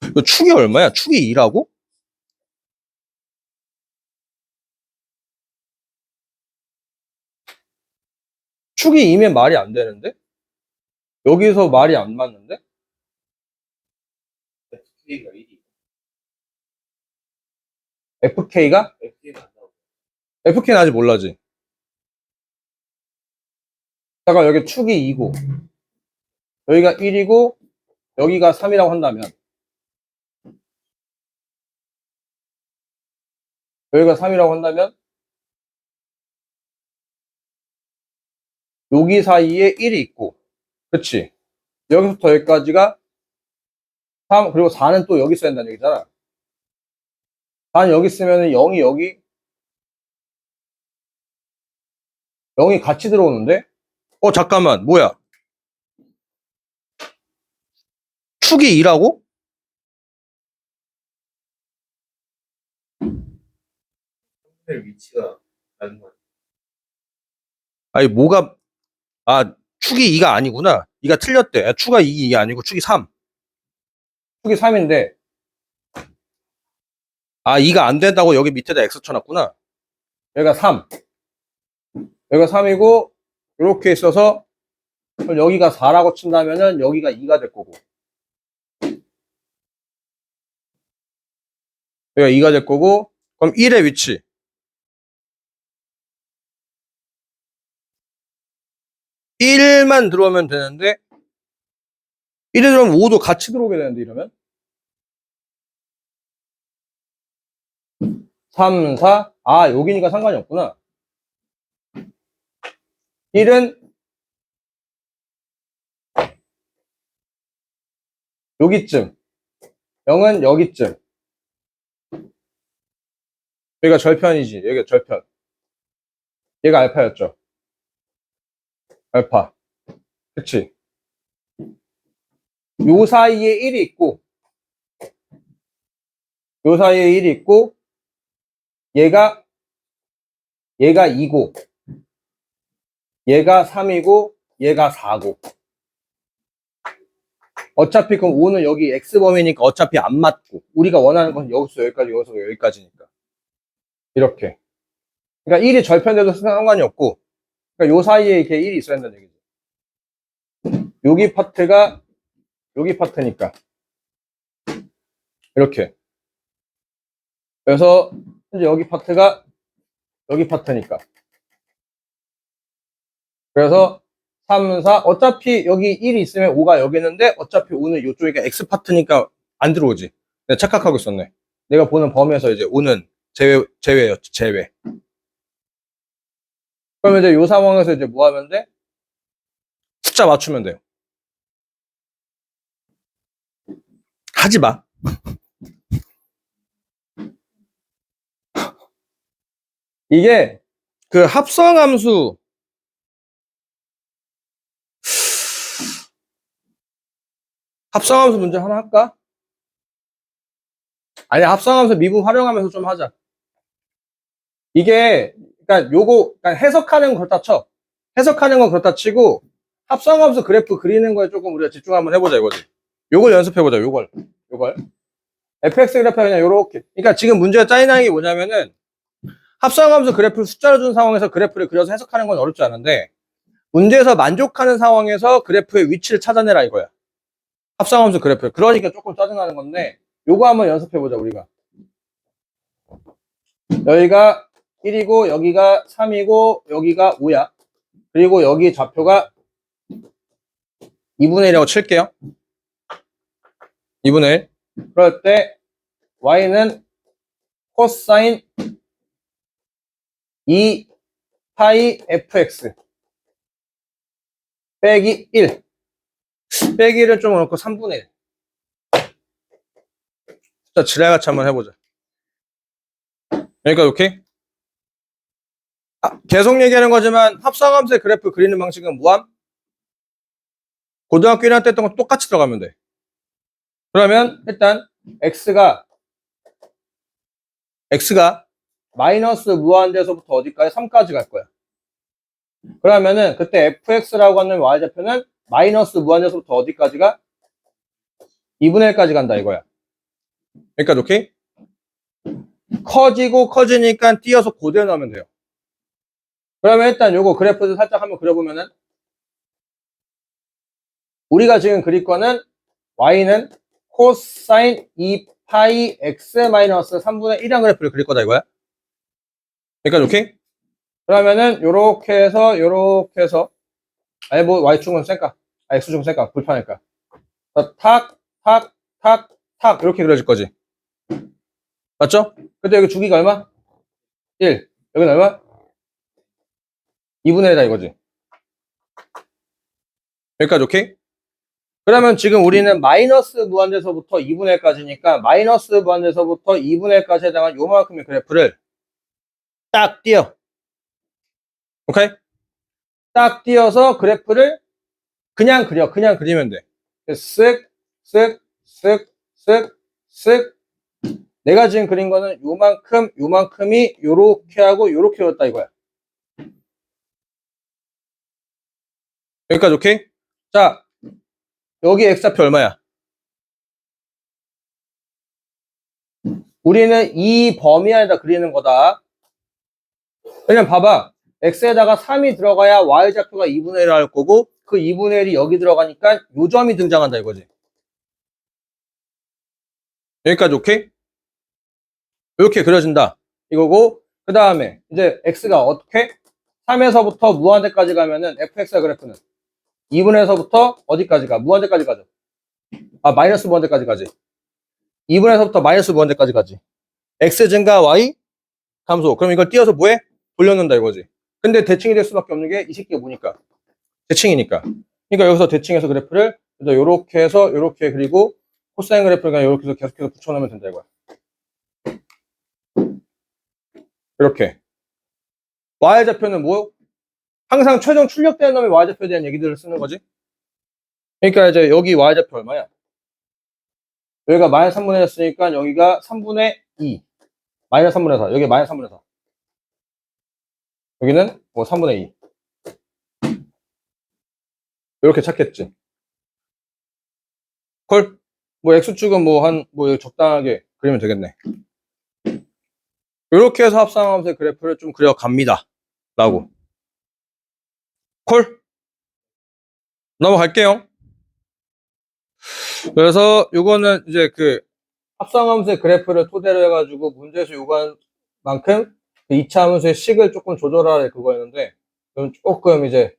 이거 축이 얼마야? 축이 2라고? 축이 2면 말이 안 되는데? 여기서 말이 안 맞는데? FK가 1이 FK가? FK는 아직 몰라지. 잠깐 여기 축이 2고 여기가 1이고 여기가 3이라고 한다면 여기가 3이라고 한다면 여기 사이에 1이 있고 그치? 여기서부터 여기까지가 3 그리고 4는 또 여기 있어야 된다는 얘기잖아. 4는 여기 있으면 0이 여기 0이 같이 들어오는데? 잠깐만 뭐야 축이 2라고? 위치가 다른 거야. 아니 뭐가 축이 2가 아니구나. 2가 틀렸대. 축이 2가 아니고 축이 3. 축이 3인데 2가 안 된다고 여기 밑에다 X 쳐놨구나. 여기가 3. 여기가 3이고 이렇게 있어서 여기가 4라고 친다면은 여기가 2가 될 거고 여기가 2가 될 거고 그럼 1의 위치 1만 들어오면 되는데 1에 들어오면 5도 같이 들어오게 되는데 이러면 3, 4 여기니까 상관이 없구나. 1은 여기쯤 0은 여기쯤 여기가 절편이지. 여기가 절편 얘가 알파였죠. 알파. 그치? 요 사이에 1이 있고, 요 사이에 1이 있고, 얘가 2고, 얘가 3이고, 얘가 4고. 어차피 그럼 5는 여기 X범위니까 어차피 안 맞고, 우리가 원하는 건 여기서 여기까지, 여기서 여기까지니까. 이렇게. 그러니까 1이 절편돼도 상관이 없고, 그러니까 요 사이에 이렇게 1이 있어야 한다는 얘기죠. 여기 파트가 여기 파트니까. 이렇게. 그래서 이제 여기 파트가 여기 파트니까. 그래서 3, 4, 어차피 여기 1이 있으면 5가 여기 있는데 어차피 5는 이쪽이니까 X 파트니까 안 들어오지. 내가 착각하고 있었네. 내가 보는 범위에서 이제 5는 제외였지, 제외. 그러면 이제 이 상황에서 이제 뭐 하면 돼? 숫자 맞추면 돼요. 하지 마. 이게 그 합성함수 문제 하나 할까? 아니, 합성함수 미분 활용하면서 좀 하자. 이게 그러니까 그러니까 해석하는 건 그렇다 쳐. 해석하는 건 그렇다 치고 합성함수 그래프 그리는 거에 조금 우리가 집중 한번 해보자 이거지. 요걸 연습해보자. 요걸. fx 그래프 그냥 요렇게. 그러니까 지금 문제가 짜증나는 게 뭐냐면은 합성함수 그래프를 숫자로 준 상황에서 그래프를 그려서 해석하는 건 어렵지 않은데 문제에서 만족하는 상황에서 그래프의 위치를 찾아내라 이거야. 합성함수 그래프. 그러니까 조금 짜증나는 건데 요거 한번 연습해보자 우리가. 여기가 1이고 여기가 3이고 여기가 5야. 그리고 여기 좌표가 2분의 1이라고 칠게요. 2분의 1. 그럴 때 y는 코사인 2 파이 fx 빼기 1. 빼기 1은 좀 어렵고 3분의 1. 자, 지랄같이 한번 해보자. 여기까지 오케이? 계속 얘기하는 거지만 합성함수의 그래프 그리는 방식은 무함? 고등학교 1학년 때 했던 거 똑같이 들어가면 돼. 그러면 일단 x가 마이너스 무한대에서부터 어디까지? 3까지 갈 거야. 그러면은 그때 fx라고 하는 y좌표는 마이너스 무한대에서부터 어디까지가? 2분의 1까지 간다 이거야. 여기까지 오케이? 커지니까 띄어서 고대에 넣으면 돼요. 그러면 일단 요거 그래프를 살짝 한번 그려보면은 우리가 지금 그릴 거는 y는 코사인 2파이 x 마이너스 3분의 1이라는 그래프를 그릴 거다 이거야. 여기까지 오케이? 그러면은 요렇게 해서 아니 뭐 y축은 셀까? x축은 셀까? 불편할까? 탁 이렇게 그려질 거지. 맞죠? 근데 여기 주기가 얼마? 1. 여기는 얼마? 2분의 1이다 이거지. 여기까지 오케이? 그러면 지금 우리는 마이너스 무한대에서부터 2분의 1까지니까 마이너스 무한대에서부터 2분의 1까지 해당한 요만큼의 그래프를 딱 띄어. 오케이? 딱 띄어서 그래프를 그냥 그리면 돼. 쓱, 쓱, 쓱, 쓱, 쓱. 내가 지금 그린 거는 요만큼이 요렇게 하고 요렇게 그렸다 이거야. 여기까지 오케이? 자, 여기 x좌표 얼마야? 우리는 이 범위 안에다 그리는 거다. 왜냐면 봐봐. x에다가 3이 들어가야 y좌표가 2분의 1을 할 거고 그 2분의 1이 여기 들어가니까 요 점이 등장한다 이거지. 여기까지 오케이? 이렇게 그려진다. 이거고 그 다음에 이제 x가 어떻게? 3에서부터 무한대까지 가면은 fx의 그래프는 2분의 1에서부터 어디까지 가? 무한대까지 가죠. 마이너스 무한대까지 가지. 2분의 1에서부터 마이너스 무한대까지 가지. x 증가 y 감소. 그럼 이걸 띄어서 뭐해? 돌려놓는다 이거지. 근데 대칭이 될 수밖에 없는 게 이 새끼가 뭐니까? 대칭이니까. 그러니까 여기서 대칭해서 그래프를 요렇게 해서 요렇게 그리고 코사인 그래프를 그냥 요렇게 해서 계속해서 붙여놓으면 된다 이거야. 이렇게. y좌표는 뭐? 항상 최종 출력되는 놈의 y좌표에 대한 얘기들을 쓰는 거지. 그러니까 이제 여기 y좌표 얼마야? 여기가 마이너스 3분의 1였으니까 여기가 3분의 2. 마이너스 3분의 4. 여기 마이너스 3분의 4. 여기는 뭐 3분의 2. 이렇게 찾겠지. 콜? 뭐 x축은 뭐 적당하게 그리면 되겠네. 이렇게 해서 합성함수의 그래프를 좀 그려갑니다. 라고. 콜? 넘어갈게요. 그래서 요거는 이제 그 합성함수의 그래프를 토대로 해가지고 문제에서 요구한 만큼 그 2차 함수의 식을 조금 조절하라 그거였는데 조금 이제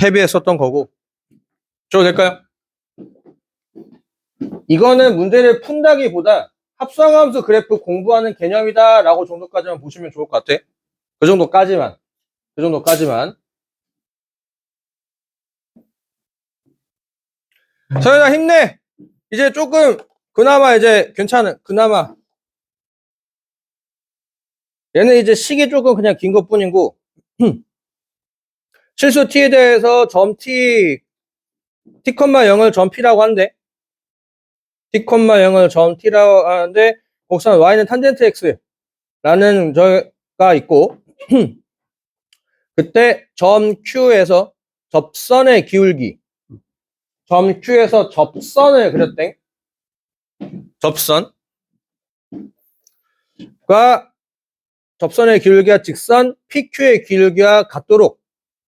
헤비했었던 거고. 줘도 될까요? 이거는 문제를 푼다기보다 합성함수 그래프 공부하는 개념이다 라고 정도까지만 보시면 좋을 것 같아. 그 정도까지만. 서연아 힘내. 이제 조금 그나마 이제 괜찮은 그나마 얘는 이제 식이 조금 그냥 긴 것 뿐이고 실수 t에 대해서 점 t 0을 점 p라고 하는데 t,0을 점 t라고 하는데 곡선 y는 탄젠트 x라는 저가 있고 그때 점 q에서 접선의 기울기 점 q에서 접선을 그렸대. 접선과 접선의 기울기와 직선 PQ의 기울기와 같도록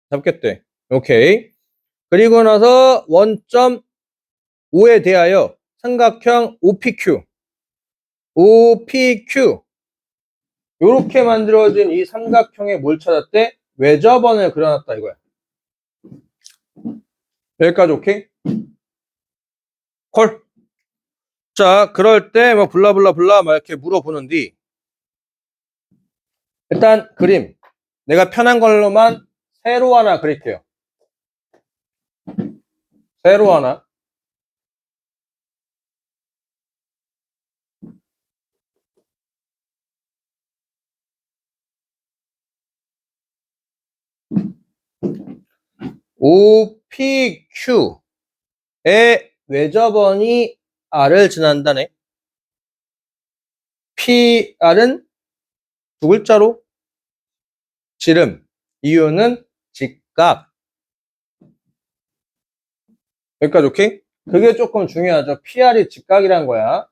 잡겠대. 오케이. 그리고 나서 원점 5에 대하여 삼각형 OPQ 요렇게 만들어진 이 삼각형에 뭘 찾았대? 외접원을 그려놨다 이거야. 여기까지 오케이? 콜. 자, 그럴 때 뭐 블라블라블라 막 이렇게 물어보는데 일단 그림 내가 편한 걸로만 세로 하나 그릴게요. 세로 하나. OPQ의 외접원이 R을 지난다네. PR은 두 글자로 지름. 이유는 직각. 여기까지 오케이? 그게 조금 중요하죠. PR이 직각이란 거야.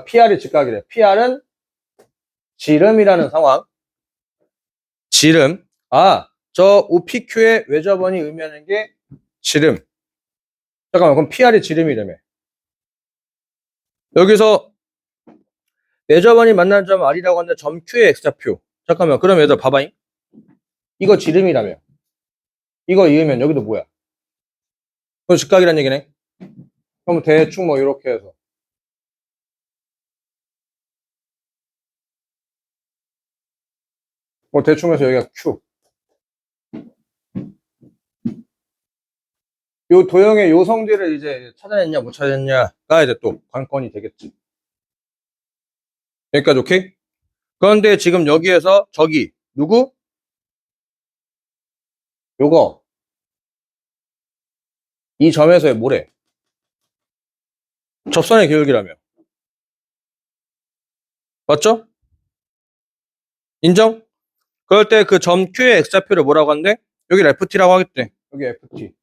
PR이 직각이래. PR은 지름이라는 상황. 지름. 저 OPQ의 외접원이 의미하는 게 지름. 잠깐만, 그럼 PR이 지름이라며. 여기서 외접원이 만난 점 R이라고 하는데 점 Q의 X좌표. 잠깐만, 그럼 얘들 봐봐잉. 이거 지름이라며. 이거 이으면 여기도 뭐야? 그거 직각이란 얘기네. 그럼 대충 뭐 이렇게 해서. 뭐 대충 해서 여기가 Q. 요 도형의 요 성질을 이제 찾아냈냐 못 찾아냈냐가 이제 또 관건이 되겠지. 여기까지 오케이? 그런데 지금 여기에서 저기 누구? 요거 이 점에서의 뭐래? 접선의 기울기라며. 맞죠? 인정? 그럴 때 그 점 Q의 X좌표를 뭐라고 하는데? 여기 FT라고 하겠대. 여기 FT.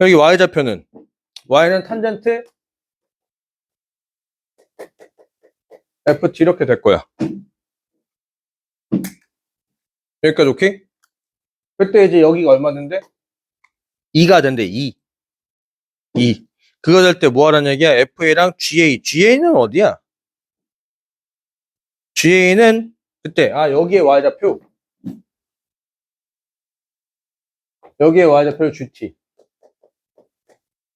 여기 Y좌표는 Y는 탄젠트 FT 이렇게 될 거야. 여기까지 오케이? 그때 이제 여기가 얼마인데? 2가 된대. 2. 그거 될 때 뭐 하라는 얘기야? FA랑 GA. GA는 어디야? GA는 그때 여기에 Y좌표. 여기에 Y좌표를 GT.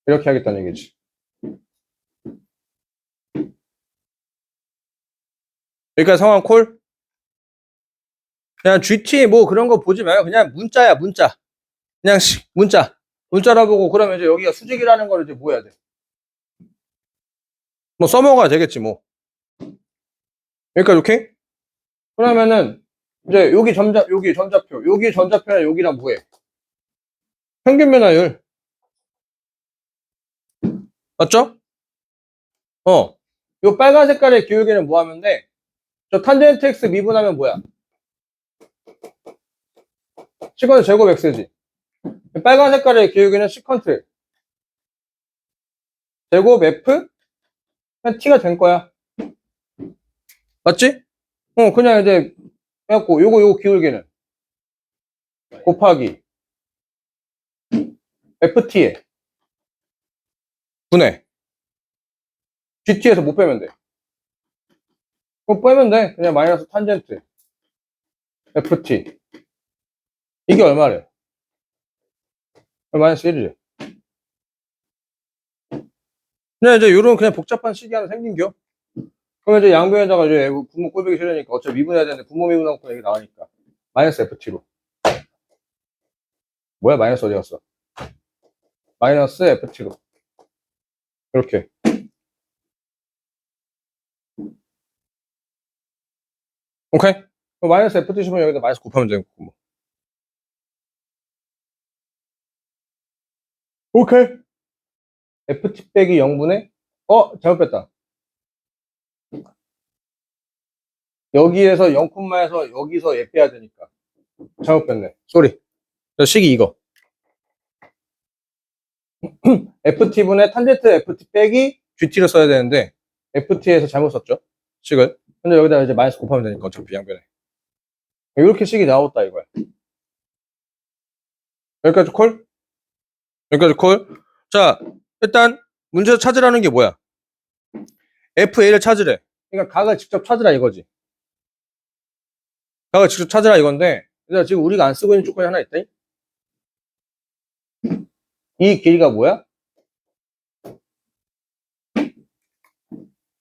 이렇게 하겠다는 얘기지. 여기까지 상황 콜? 그냥 GT 뭐 그런 거 보지 말고 그냥 문자야, 문자. 그냥 문자라 보고 그러면 이제 여기가 수직이라는 걸 이제 뭐 해야 돼? 뭐 써먹어야 되겠지 뭐. 여기까지 오케이? 그러면은 이제 여기 점자표, 여기 점자표랑 여기랑 뭐해? 평균 변화율. 맞죠? 요 빨간 색깔의 기울기는 뭐 하면 돼? 저 탄젠트 x 미분하면 뭐야? 시컨트 제곱 x지. 빨간 색깔의 기울기는 시컨트 제곱 f 그냥 t가 된 거야. 맞지? 그냥 이제 해갖고 요거 기울기는 곱하기 ft에 분해 gt에서 못 빼면 돼. 그거 빼면 돼. 그냥 마이너스 탄젠트 ft 이게 얼마래? 마이너스 1이래. 그냥 이제 요런 그냥 복잡한 식이 하나 생긴겨. 그럼 이제 양변에다가 이제 분모 꼴보기 싫으니까 어차피 미분해야 되는데 분모 미분하고 얘기 나가니까 마이너스 ft로. 뭐야 마이너스 어디 갔어? 마이너스 ft로. 이렇게. 오케이? 그럼 마이너스 ft 싶으면 여기다 마이너스 곱하면 되는 거고 뭐. 오케이. ft 빼기 0분의 잘못 뺐다. 여기에서 0콤마에서 여기서 얘 빼야 되니까 잘못 뺐네. 쏘리. 식이 이거. ft분의 탄젠트 ft 빼기 gt를 써야 되는데 ft에서 잘못 썼죠. 식을. 근데 여기다 이제 마이너스 곱하면 되니까 어차피 양변에. 이렇게 식이 나왔다 이거야. 여기까지 콜? 여기까지 콜? 자, 일단 문제에서 찾으라는 게 뭐야? FA를 찾으래. 그러니까 각을 직접 찾으라 이거지. 각을 직접 찾으라 이건데 지금 우리가 안 쓰고 있는 조건이 하나 있다. 이 길이가 뭐야?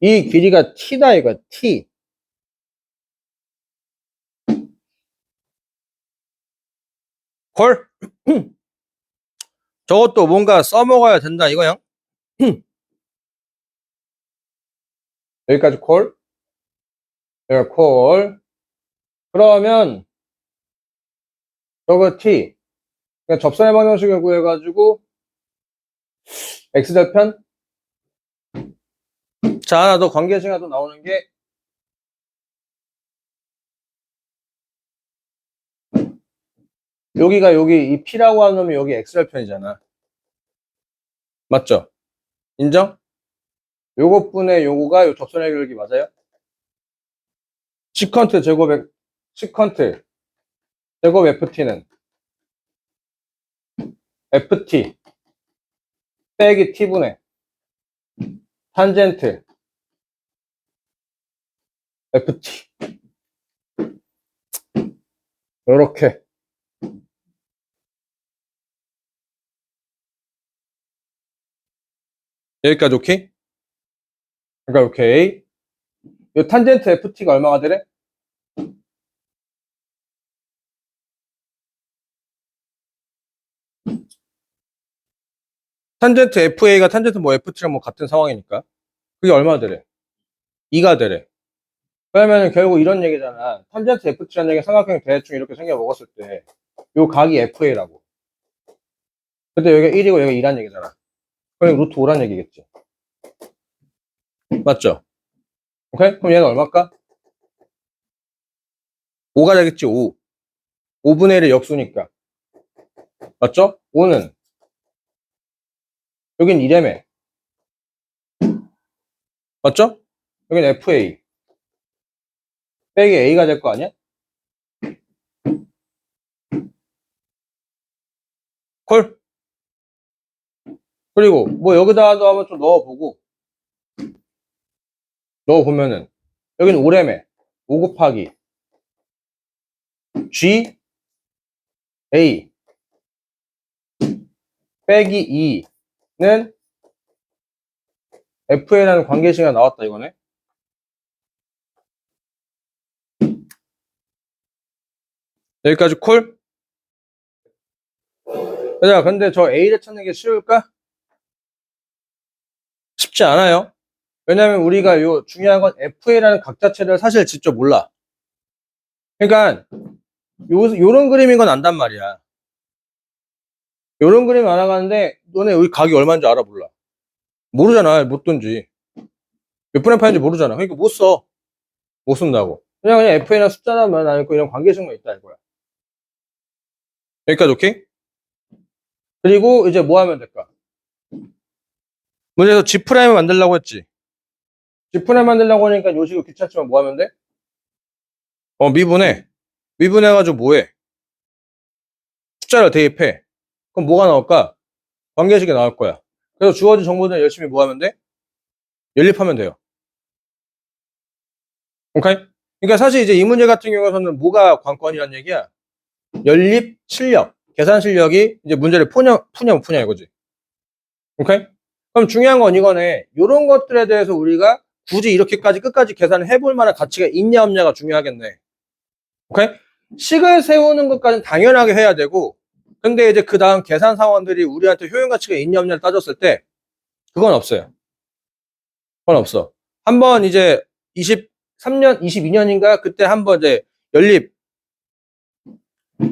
이 길이가 t다 이거야. t. 콜? 저것도 뭔가 써먹어야 된다 이거야. 여기까지 콜? 여기 콜. 그러면 저거 t. 그냥 접선의 방정식을 구해가지고 x절편. 자, 하나 더 관계식이 또 나오는 게 여기가 여기 이 p라고 하는 놈이 여기 x절편이잖아. 맞죠? 인정? 요것분의 요거가 요 접선의 기울기 맞아요? 시컨트 제곱 ft는 ft 빼기 t분의 탄젠트 ft 요렇게. 여기까지 오케이? 그러니까 오케이. 요 탄젠트 ft가 얼마가 되래? 탄젠트 fa가 탄젠트 뭐 ft랑 뭐 같은 상황이니까 그게 얼마나 되래? 2가 되래. 그러면 결국 이런 얘기잖아. 탄젠트 ft라는 얘기 삼각형 대충 이렇게 생겨 먹었을 때 요 각이 fa라고. 근데 여기가 1이고 여기가 2란 얘기잖아. 그럼 루트 5란 얘기겠지. 맞죠? 오케이? 그럼 얘는 얼마일까? 5가 되겠지. 5. 5분의 1의 역수니까. 맞죠? 5는 여긴 2래매. 맞죠? 여긴 fa 빼기 a가 될 거 아니야? 콜? 그리고 뭐 여기다도 한번 좀 넣어보면은 여긴 5래매. 5 곱하기 g a 빼기 2는 fa라는 관계식이 나왔다 이거네. 여기까지 콜? 자, 근데 저 a를 찾는 게 쉬울까? 쉽지 않아요. 왜냐면 우리가 중요한 건 FA라는 각 자체를 사실 직접 몰라. 그러니까 요런 그림인 건 안단 말이야. 요런 그림 알아가는데 너네 여기 각이 얼마인지 알아 몰라. 모르잖아. 못 던지. 몇 분의 파인지 모르잖아. 그러니까 못 써. 못 쓴다고. 그냥 FA나 숫자만 아니고 이런 관계식만 있다 이거야. 여기까지 오케이? 그리고 이제 뭐 하면 될까? 문제에서 G'을 만들려고 했지. G'을 만들려고 하니까 요 식으로 귀찮지만 뭐 하면 돼? 미분해. 미분해가지고 뭐해? 숫자를 대입해. 그럼 뭐가 나올까? 관계식이 나올 거야. 그래서 주어진 정보들 열심히 뭐 하면 돼? 연립하면 돼요. 오케이? 그러니까 사실 이제 이 문제 같은 경우에는 뭐가 관건이란 얘기야? 연립 실력, 계산 실력이 이제 문제를 푸냐 이거지. 오케이? 그럼 중요한 건 이거네. 이런 것들에 대해서 우리가 굳이 이렇게까지 끝까지 계산을 해볼 만한 가치가 있냐 없냐가 중요하겠네. 오케이? 식을 세우는 것까지는 당연하게 해야 되고, 근데 이제 그 다음 계산 상황들이 우리한테 효용 가치가 있냐 없냐를 따졌을 때 그건 없어요. 그건 없어. 한번 이제 23년, 22년인가 그때 한번 이제 연립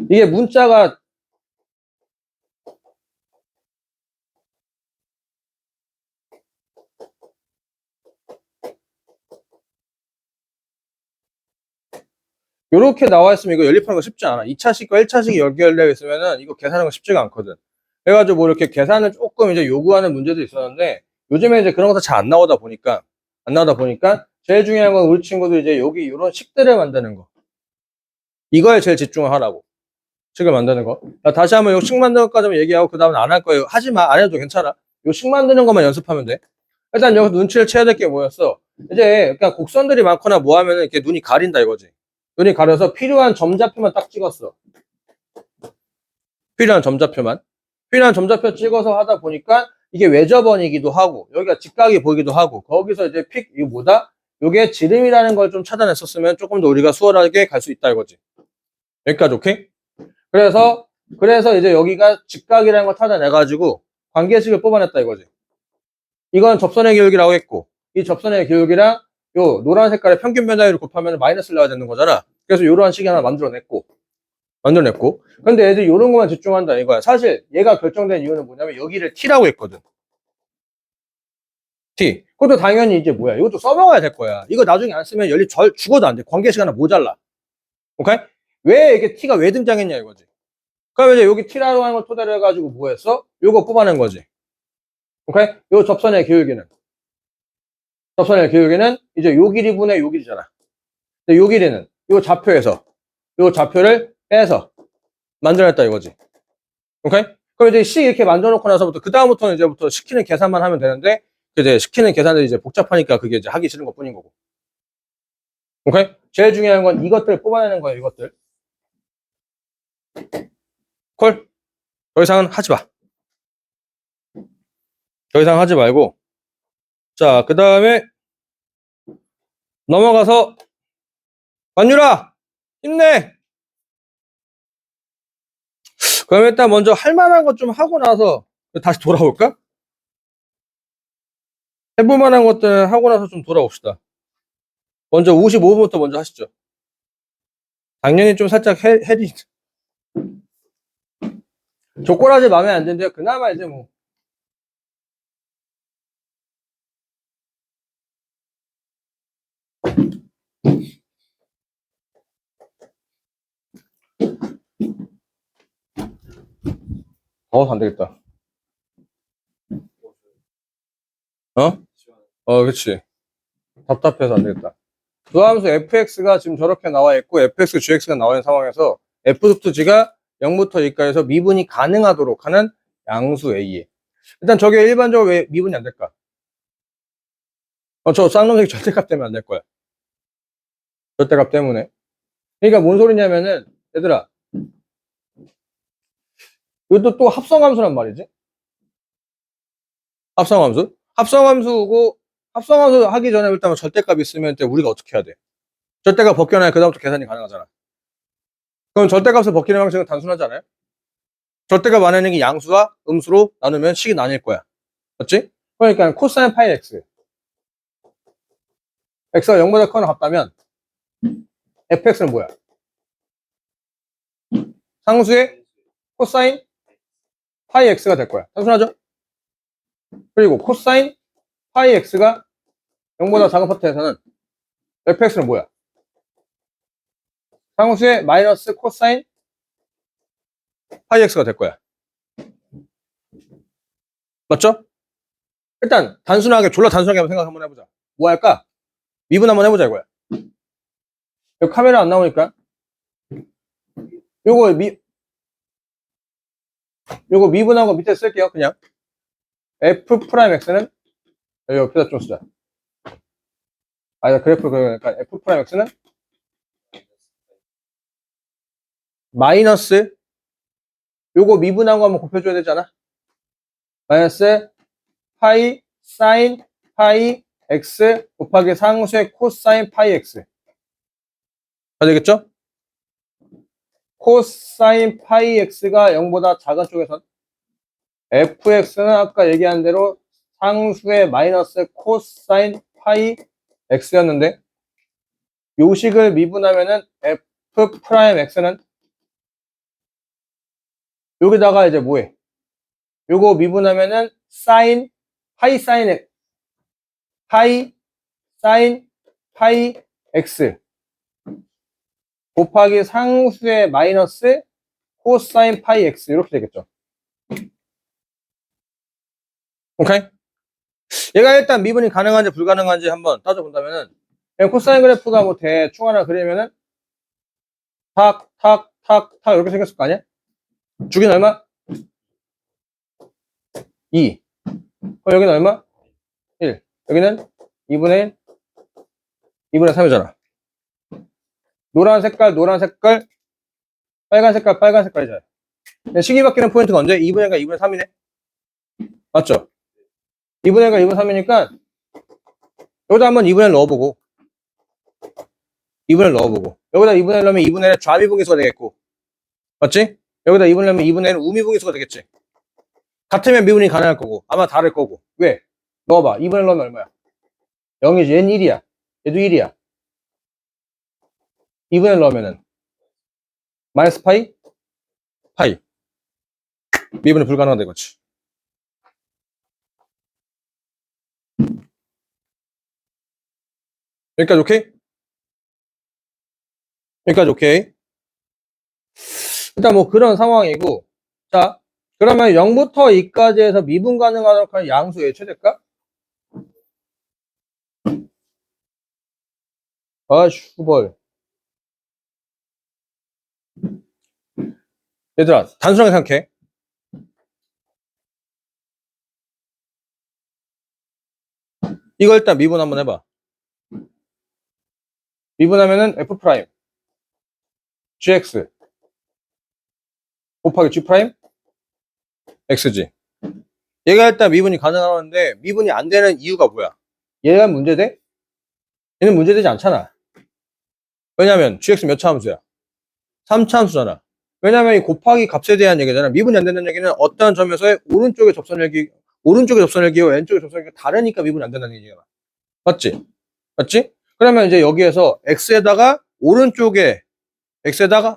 이게 문자가 요렇게 나와 있으면 이거 연립하는 거 쉽지 않아. 2차식과 1차식이 연결되어 있으면은 이거 계산하는 거 쉽지가 않거든. 그래가지고 뭐 이렇게 계산을 조금 이제 요구하는 문제도 있었는데 요즘에 이제 그런 것도 잘 안 나오다 보니까 제일 중요한 건 우리 친구들 이제 여기 이런 식들을 만드는 거. 이거에 제일 집중을 하라고. 식을 만드는 거. 다시 한번 요 식 만드는 것까지만 얘기하고 그 다음은 안 할 거예요. 하지 마. 안 해도 괜찮아. 요 식 만드는 것만 연습하면 돼. 일단 여기서 눈치를 채야 될 게 뭐였어? 이제 그냥 곡선들이 많거나 뭐 하면은 이렇게 눈이 가린다 이거지. 눈이 가려서 필요한 점좌표만 딱 찍었어. 필요한 점좌표만. 필요한 점좌표 찍어서 하다 보니까 이게 외접원이기도 하고 여기가 직각이 보이기도 하고 거기서 이제 이거 뭐다? 요게 지름이라는 걸 좀 찾아냈었으면 조금 더 우리가 수월하게 갈 수 있다 이거지. 여기까지 오케이? 그래서 이제 여기가 직각이라는 걸 찾아내가지고 관계식을 뽑아냈다 이거지. 이건 접선의 기울기라고 했고 이 접선의 기울기랑 요 노란 색깔의 평균 변화율을 곱하면 마이너스를 나와야 되는 거잖아. 그래서 요런 식이 하나 만들어냈고 근데 애들이 요런 것만 집중한다 이거야. 사실 얘가 결정된 이유는 뭐냐면 여기를 T라고 했거든. T. 그것도 당연히 이제 뭐야. 이것도 써먹어야 될 거야. 이거 나중에 안 쓰면 연립 죽어도 안 돼. 관계식 하나 모자라. 오케이? 왜 이게 T가 왜 등장했냐 이거지. 그럼 이제 여기 T라고 하는 걸 토대로 해가지고 뭐 했어? 요거 뽑아낸 거지. 오케이? 요 접선의 기울기는 이제 요 길이분의 요 길이잖아. 근데 요 길이는 요 좌표에서 요 좌표를 빼서 만들어냈다 이거지. 오케이? 그럼 이제 식 이렇게 만들어놓고 나서부터 그다음부터는 이제부터 시키는 계산만 하면 되는데 이제 시키는 계산들이 이제 복잡하니까 그게 이제 하기 싫은 것 뿐인 거고. 오케이? 제일 중요한 건 이것들 뽑아내는 거예요, 이것들. 콜? 더 이상은 하지 마. 더 이상 하지 말고. 자, 그 다음에 넘어가서 만유라! 힘내! 그럼 일단 먼저 할 만한 것 좀 하고 나서 다시 돌아올까? 해볼 만한 것들 하고 나서 좀 돌아옵시다. 먼저 55분부터 먼저 하시죠. 당연히 좀 살짝 해리. 조꼬라지 마음에 안 드는데 그나마 이제 뭐. 더워서 안 되겠다. 그치. 답답해서 안 되겠다. 그 함수 fx가 지금 저렇게 나와 있고 fx, gx가 나와 있는 상황에서 f-g가 0부터 2까지에서 미분이 가능하도록 하는 양수 a에 일단 저게 일반적으로 왜 미분이 안 될까? 저 쌍놈색이 절대값 때문에 안 될 거야. 절대값 때문에. 그러니까 뭔 소리냐면은 얘들아 이것도 또 합성함수란 말이지. 합성함수 하기 전에 일단 절대값 있으면 우리가 어떻게 해야 돼? 절대값 벗겨놔야 그다음부터 계산이 가능하잖아. 그럼 절대값을 벗기는 방식은 단순하지 않아요? 절대값 안에 있는 게 양수와 음수로 나누면 식이 나뉠 거야. 맞지? 그러니까 코사인 파이 x x가 0보다 커나 같다면 fx는 뭐야? 상수의 코사인 파이 x가 될 거야. 단순하죠? 그리고 코사인 파이 x가 0보다 작은 파트에서는 fx는 뭐야? 상수의 마이너스 코사인 파이 x가 될 거야. 맞죠? 일단 단순하게 졸라 단순하게 한번 생각 한번 해보자. 뭐 할까? 미분 한번 해보자 이거야. 여기 카메라 안 나오니까 요거 미분한 거 밑에 쓸게요. 그냥 f 프라임 x는 여기 옆에다 좀 쓰자. 그래프 그러니까 f 프라임 x는 마이너스 요거 미분한 거 한번 곱해줘야 되잖아. 마이너스 파이 사인 파이 x 곱하기 상수의 코사인 파이 x. 다 되겠죠? 코사인 파이 x가 0보다 작은 쪽에선 fx는 아까 얘기한 대로 상수의 마이너스 코사인 파이 x였는데 요식을 미분하면은 f 프라임 x는 여기다가 이제 뭐해? 요거 미분하면은 사인 파이 사인 파이 x 곱하기 상수의 마이너스 코사인 파이 x 이렇게 되겠죠. 오케이? 얘가 일단 미분이 가능한지 불가능한지 한번 따져본다면은 그냥 코사인 그래프가 뭐 대충 하나 그리면은 탁 이렇게 생겼을 거 아니야? 주기는 얼마? 2. 그럼 여기는 얼마? 1. 여기는 2분의 1, 2분의 3이잖아. 노란 색깔, 빨간 색깔이잖아. 식이 바뀌는 포인트가 언제? 2분의 1과 2분의 3이네? 맞죠? 2분의 1과 2분의 3이니까 여기다 한번 2분의 1 넣어보고 여기다 2분의 1 넣으면 2분의 1의 좌미분기수가 되겠고 맞지? 여기다 2분의 1 넣으면 2분의 1은 우미분기수가 되겠지. 같으면 미분이 가능할 거고 아마 다를 거고. 왜? 넣어봐. 2분의 1 넣으면 얼마야? 0이지. 얘는 1이야. 얘도 1이야. 2분의 1 넣으면은 마이너스 파이 미분이 불가능하다 이거지. 여기까지 오케이? 여기까지 오케이? 일단 뭐 그런 상황이고 자 그러면 0부터 2까지 해서 미분 가능하도록 하는 양수의 최대값? 슈벌 얘들아 단순하게 생각해. 이거 일단 미분 한번 해봐. 미분하면은 f 프라임 gx 곱하기 g 프라임 xg. 얘가 일단 미분이 가능하는데 미분이 안 되는 이유가 뭐야? 얘가 문제돼? 얘는 문제되지 않잖아. 왜냐면 gx 몇 차 함수야? 3차 함수잖아. 왜냐면 이 곱하기 값에 대한 얘기잖아. 미분이 안 된다는 얘기는 어떠한 점에서의 오른쪽의 접선혈기와 왼쪽의 접선혈기가 다르니까 미분이 안 된다는 얘기잖아. 맞지? 그러면 이제 여기에서 x에다가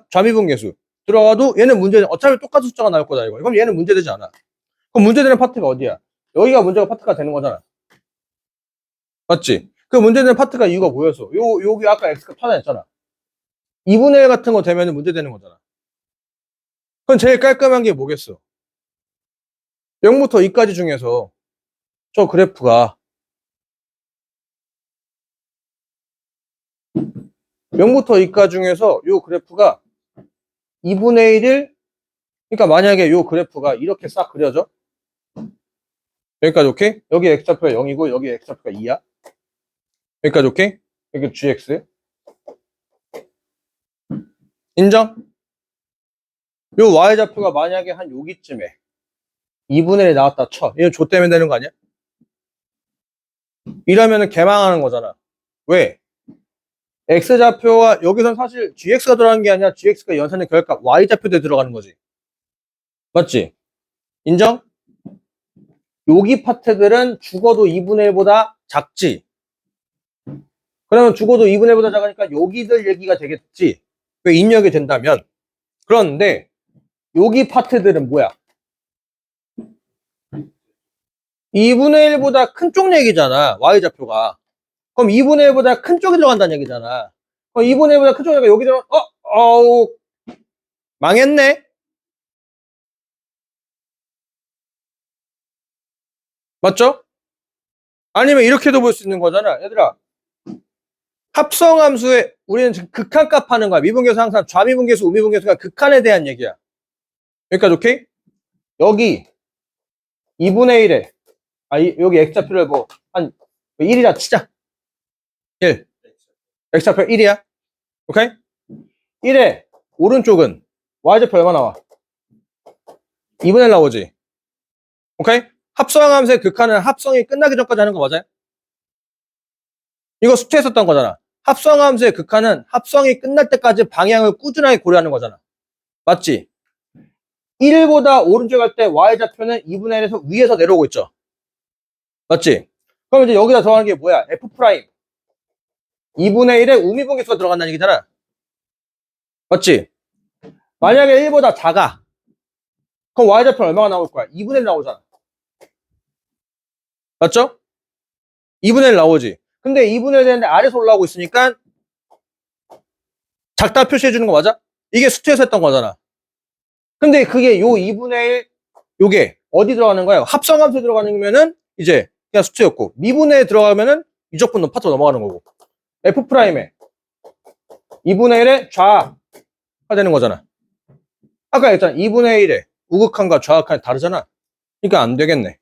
좌미분계수 들어가도 얘는 어차피 똑같은 숫자가 나올 거다 이거. 그럼 얘는 문제되지 않아. 그럼 문제되는 파트가 어디야? 여기가 문제가 파트가 되는 거잖아. 맞지? 그 문제되는 파트가 이유가 뭐였어? 여기 아까 x값 찾아냈잖아. 2분의 1 같은 거 되면 문제되는 거잖아. 그건 제일 깔끔한 게 뭐겠어? 0부터 2까지 중에서 저 그래프가 0부터 2까지 중에서 요 그래프가 2분의 1을 그러니까 만약에 요 그래프가 이렇게 싹 그려져 여기까지 오케이? 여기 x좌표가 0이고 여기 x좌표가 2야. 여기까지 오케이? 여기 gx 인정? 요 y좌표가 만약에 한 여기쯤에 2분의 1이 나왔다 쳐. 이건 조 때문에 되는 거 아니야? 이러면은 개망하는 거잖아. 왜? x좌표와 여기선 사실 gx가 들어가는 게 아니라 gx가 연산의 결합값 y좌표에 들어가는 거지. 맞지? 인정? 여기 파트들은 죽어도 2분의 1보다 작지. 그러면 죽어도 2분의 1보다 작으니까 여기들 얘기가 되겠지. 왜 입력이 된다면. 그런데 여기 파트들은 뭐야? 2분의 1보다 큰 쪽 얘기잖아. Y좌표가. 그럼 2분의 1보다 큰 쪽이 들어간다는 얘기잖아. 그럼 2분의 1보다 큰 쪽이니까 여기 들어, 어우, 망했네? 맞죠? 아니면 이렇게도 볼 수 있는 거잖아. 얘들아, 합성함수에 우리는 지금 극한값 하는 거야. 미분계수 항상 좌미분계수, 우미분계수가 극한에 대한 얘기야. 여기까지 오케이? 여기 2분의 1에 여기 x좌표를 뭐 한 1이라 치자. 1. x좌표 1이야. 오케이? 1에 오른쪽은 y좌표 얼마 나와? 2분의 1 나오지. 오케이? 합성함수의 극한은 합성이 끝나기 전까지 하는 거 맞아요? 이거 숙제에 썼던 거잖아. 합성함수의 극한은 합성이 끝날 때까지 방향을 꾸준하게 고려하는 거잖아. 맞지? 1보다 오른쪽 갈 때 y좌표는 2분의 1에서 위에서 내려오고 있죠. 맞지? 그럼 이제 여기다 들어가는 게 뭐야? f 프라임 2분의 1에 우미분계수가 들어간다는 얘기잖아. 맞지? 만약에 1보다 작아. 그럼 y좌표는 얼마가 나올 거야? 2분의 1 나오잖아. 맞죠? 2분의 1 나오지. 근데 2분의 1 되는데 아래서 올라오고 있으니까 작다 표시해 주는 거 맞아? 이게 수트에서 했던 거잖아. 근데 그게 요 2분의 1 요게 어디 들어가는 거예요? 합성함수에 들어가는 거면은 이제 그냥 수트였고 미분에 들어가면은 유적분 파트로 넘어가는 거고 f 프라임에 2분의 1의 좌가 되는 거잖아. 아까 했잖아. 2분의 1의 우극한과 좌극한이 다르잖아. 그러니까 안 되겠네.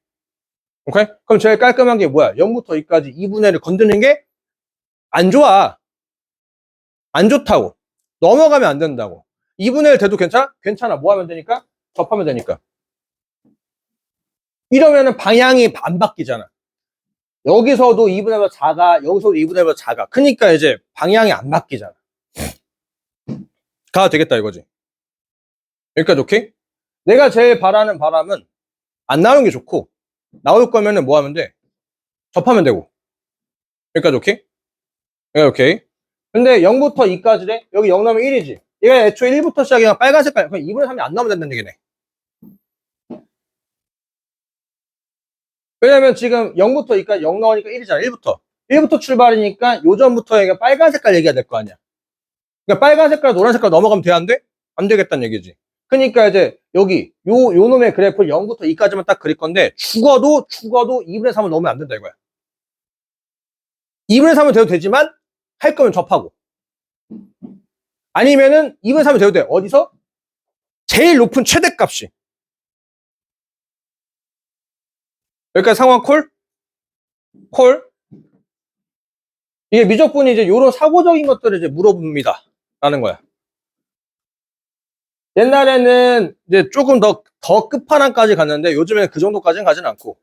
오케이? 그럼 제일 깔끔한 게 뭐야? 0부터 2까지 2분의 1을 건드는 게 안 좋아. 안 좋다고. 넘어가면 안 된다고. 2분의 1 돼도 괜찮아? 괜찮아. 뭐 하면 되니까? 접하면 되니까. 이러면은 방향이 안 바뀌잖아. 여기서도 2분의 1보다 작아. 여기서도 2분의 1보다 작아. 그러니까 이제 방향이 안 바뀌잖아. 가도 되겠다 이거지. 여기까지 오케이? 내가 제일 바라는 바람은 안 나오는 게 좋고 나올 거면은 뭐 하면 돼? 접하면 되고. 여기까지 오케이? 여기 오케이. 근데 0부터 2까지래? 여기 0 나오면 1이지. 얘가 애초에 1부터 시작이면 빨간 색깔. 그럼 2분의 3이 안 나오면 된다는 얘기네. 왜냐면 지금 0부터 2까지 0 나오니까 1이잖아. 1부터. 1부터 출발이니까 요전부터 얘가 빨간 색깔 얘기가 될 거 아니야. 그러니까 빨간 색깔, 노란 색깔 넘어가면 돼? 안 돼? 안 되겠다는 얘기지. 그러니까 이제 여기 요 놈의 그래프 0부터 2까지만 딱 그릴 건데 죽어도 2분의 3을 넣으면 안 된다 이거야. 2분의 3은 돼도 되지만 할 거면 접하고 아니면은 2분의 3이 돼도 돼. 어디서? 제일 높은 최대값이. 여기까지 상황 콜? 콜? 이게 미적분이 이제 요런 사고적인 것들을 이제 물어봅니다. 라는 거야. 옛날에는 이제 조금 더 끝판왕까지 갔는데 요즘에는 그 정도까지는 가진 않고.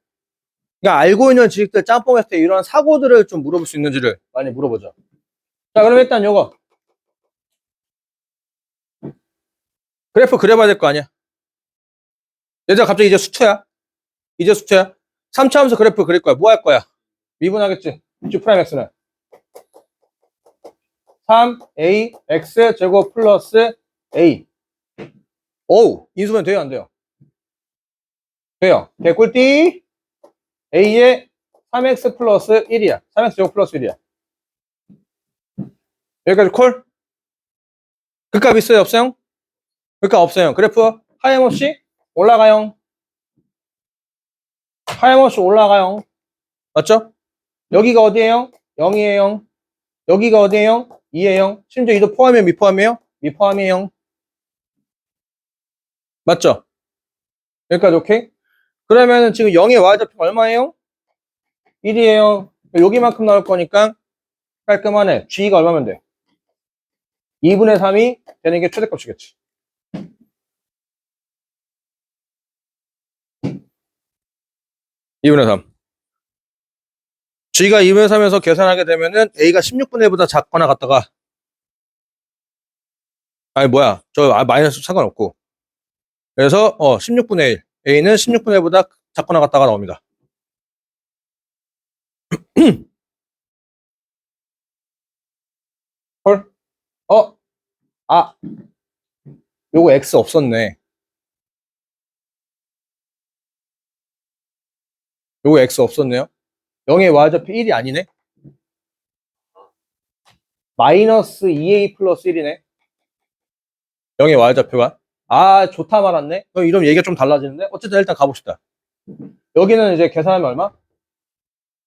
그러니까 알고 있는 지식들 짬뽕했을 때 이런 사고들을 좀 물어볼 수 있는지를 많이 물어보죠. 자, 그럼 일단 요거. 그래프 그려봐야 될 거 아니야. 얘들아 갑자기 이제 수트야. 이제 수트야. 3차 함수 그래프 그릴 거야. 뭐 할 거야? 미분하겠지. G 프라임 X는 3A X 제곱 플러스 A. 오우, 인수면 돼요, 안 돼요? 돼요. 개꿀띠. A에 3X 플러스 1이야. 3X 제곱 플러스 1이야. 여기까지 콜? 극값 있어요, 없어요? 극값 없어요. 그래프 하염없이 올라가요. 하염없이 올라가요. 맞죠? 여기가 어디예요? 0이에요. 여기가 어디예요? 2예요. 심지어 2도 포함이에요? 미포함이에요? 미포함이에요. 맞죠? 여기까지 오케이? 그러면은 지금 0의 y좌표가 얼마예요? 1이에요. 여기만큼 나올 거니까 깔끔하네. g가 얼마면 돼? 2분의 3이 되는 게 최대값이겠지. (2분의 3) g가 2분의 3에서 계산하게 되면은 a가 16분의 1보다 작거나 같다가 아니 뭐야 저 마이너스 상관없고 그래서 16분의 1 a는 16분의 1보다 작거나 같다가 나옵니다. 아, 요거 X 없었네. 요거 X 없었네요. 0의 y좌표 1이 아니네. 마이너스 2a 플러스 1이네. 0의 y좌표가. 아, 좋다 말았네. 그럼 이러면 얘기가 좀 달라지는데? 어쨌든 일단 가봅시다. 여기는 이제 계산하면 얼마?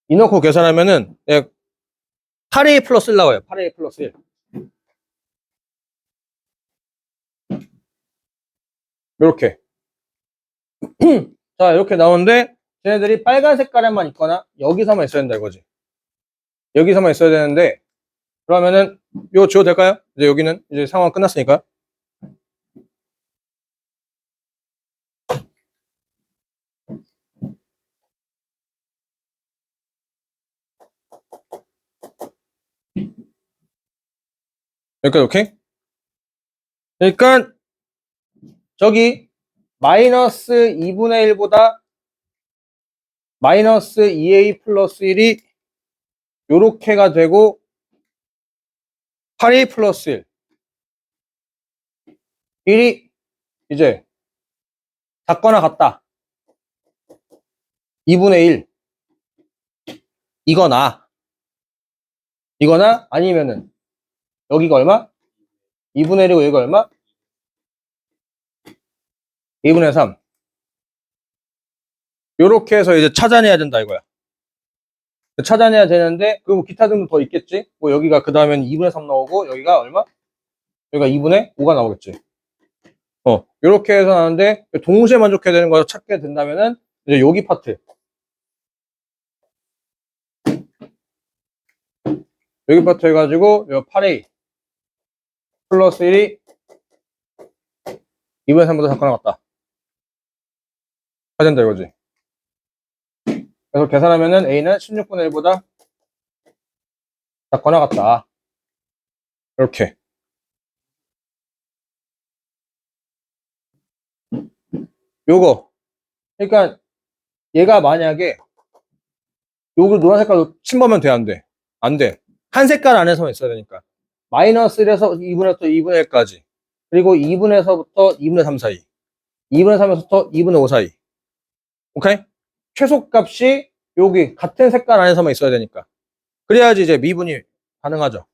이 넣고 계산하면은 8a 플러스 1 나와요. 8a 플러스 1. 이렇게. 자, 이렇게 나오는데 쟤네들이 빨간 색깔에만 있거나 여기서만 있어야 된다 이거지. 여기서만 있어야 되는데 그러면은 이거 지워도 될까요? 이제 여기는 이제 상황 끝났으니까. 여기까지 오케이? 그러니까 저기 마이너스 2분의 1보다 마이너스 2a 플러스 1이 요렇게가 되고 8a 플러스 1 1이 이제 같거나 같다. 2분의 1 이거나 아니면은 여기가 얼마? 2분의 1이고 여기가 얼마? 2분의 3 요렇게 해서 이제 찾아내야 된다 이거야. 찾아내야 되는데 그리고 기타 등등 더 있겠지. 뭐 여기가 그 다음엔 2분의 3 나오고 여기가 얼마? 여기가 2분의 5가 나오겠지. 요렇게 해서 나오는데 동시에 만족해야 되는 거 찾게 된다면은 이제 여기 파트 여기 파트 해가지고 요 8a 플러스 1이 2분의 3보다 작거나 같다. 찾아야 된다 이거지. 그래서 계산하면은 a는 16분의 1보다 작거나 같다. 이렇게. 요거. 그러니까 얘가 만약에 요거 노란 색깔로 침범하면 돼, 안 돼? 안 돼. 한 색깔 안에서만 있어야 되니까. 마이너스 1에서 2분의 2분의 1까지. 그리고 2분에서부터 2분의 3 사이. 2분의 3에서부터 2분의 5 사이. 오케이? 최소값이 여기 같은 색깔 안에서만 있어야 되니까. 그래야지 이제 미분이 가능하죠.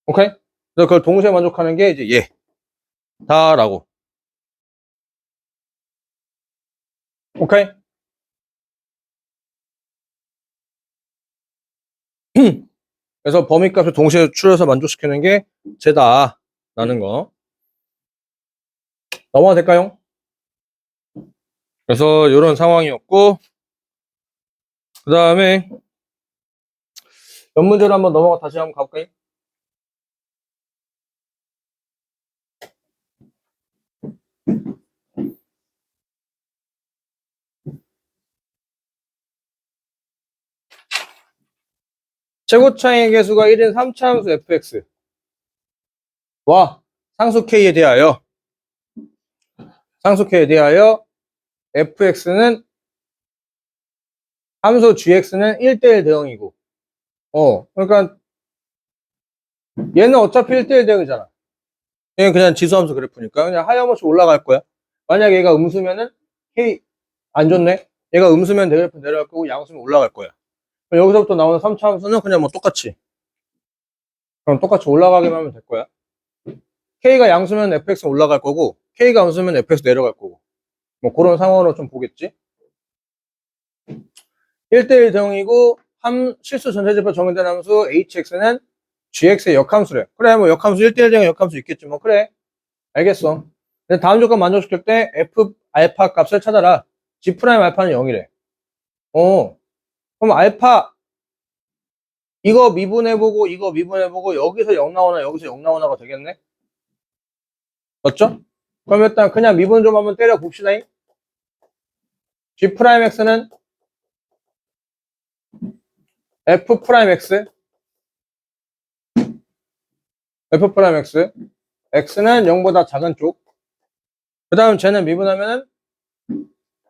오케이? 그래서 그걸 동시에 만족하는 게 이제 얘. 다라고. 오케이? 그래서 범위값을 동시에 추려서 만족시키는 게 쟤다라는 거. 넘어가 될까요? 그래서 이런 상황이었고 그 다음에 몇 문제로 한번 넘어가 다시 한번 가볼까요? 최고차의 개수가 1인 3차함수 fx 와 상수 k에 대하여 fx는 함수 gx는 1대1 대응이고 그러니까 얘는 어차피 1대1 대응이잖아. 얘는 그냥 지수함수 그래프니까 그냥 하염없이 올라갈 거야. 만약에 얘가 음수면은 k 안 좋네. 얘가 음수면 그래프 내려갈 거고 양수면 올라갈 거야. 여기서부터 나오는 3차 함수는 그냥 뭐 똑같이 그럼 똑같이 올라가기만 하면 될 거야. K가 양수면 fx는 올라갈 거고 K가 음수면 fx 내려갈 거고 뭐 그런 상황으로 좀 보겠지. 1대1 대응이고 실수 전체집합 정의된 함수 hx는 gx의 역함수래. 그래 뭐 역함수 1대1 대응 역함수 있겠지 뭐 그래 알겠어. 근데 다음 조건 만족시킬 때 f 알파 값을 찾아라. g 프라임 알파는 0이래. 그럼 알파 이거 미분해보고 이거 미분해보고 여기서 0 나오나 여기서 0 나오나가 되겠네. 맞죠? 그럼 일단 그냥 미분 좀 한번 때려 봅시다. g 프라임 x는 f 프라임 x x는 0보다 작은 쪽. 그 다음 쟤는 미분하면은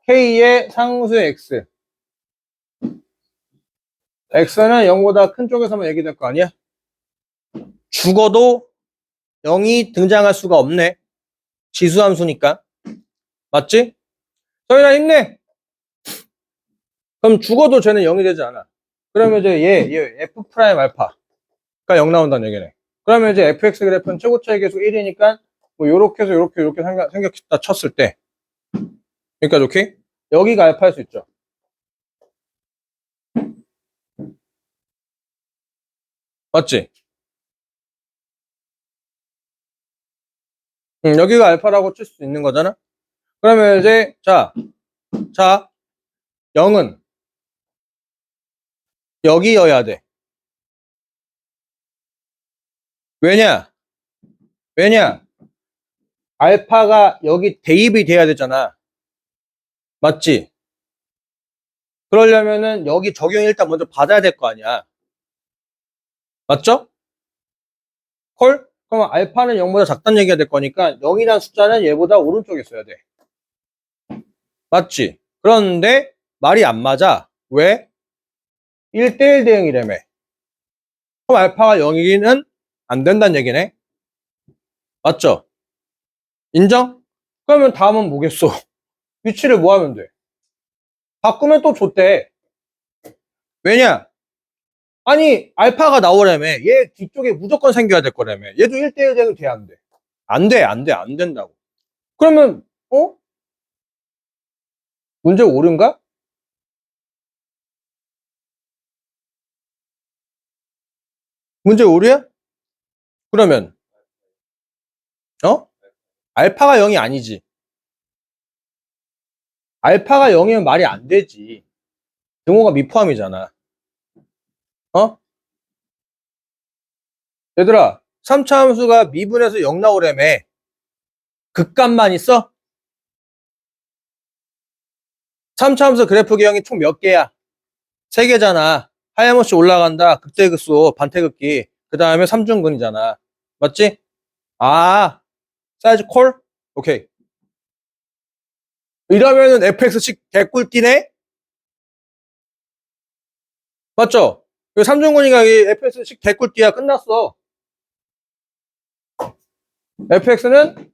k의 상수의 x는 0보다 큰 쪽에서만 얘기될 거 아니야? 죽어도 0이 등장할 수가 없네. 지수함수니까. 맞지? 서인아 힘내. 그럼 죽어도 쟤는 0이 되지 않아. 그러면 이제 얘 F 프라임 알파가 0 나온다는 얘기네. 그러면 이제 fx 그래프는 최고차의 계속 1이니까 뭐 요렇게 해서 요렇게 생겼다 쳤을 때 그러니까 오케이? 여기가 알파일 수 있죠. 맞지? 여기가 알파라고 칠 수 있는 거잖아. 그러면 이제 자 0은 여기여야 돼. 왜냐? 알파가 여기 대입이 돼야 되잖아. 맞지? 그러려면은 여기 적용 일단 먼저 받아야 될 거 아니야. 맞죠? 콜? 그러면 알파는 0보다 작다는 얘기가 될 거니까 0이라는 숫자는 얘보다 오른쪽에 있어야 돼. 맞지? 그런데 말이 안 맞아. 왜? 1대1 대응이라며. 그럼 알파가 0이기는 안 된다는 얘기네. 맞죠? 인정? 그러면 다음은 뭐겠어? 위치를 뭐 하면 돼? 바꾸면 또 줬대. 왜냐? 아니 알파가 나오려면 얘 뒤쪽에 무조건 생겨야 될 거라며. 얘도 1대1 대응 돼야 안 돼. 안 된다고. 그러면 문제 옳은가? 문제 오류야? 그러면 알파가 0이 아니지. 알파가 0이면 말이 안 되지. 등호가 미포함이잖아. 얘들아 3차 함수가 미분에서 0 나오려며. 극값만 있어? 3차 함수 그래프 기형이 총 몇 개야? 3개잖아. 하염없이 올라간다. 극대극소, 반태극기. 그 다음에 삼중근이잖아. 맞지? 아, 사이즈 콜? 오케이. 이러면은 fx식 개꿀띠네? 맞죠? 삼중근이가 fx식 개꿀띠야. 끝났어. fx는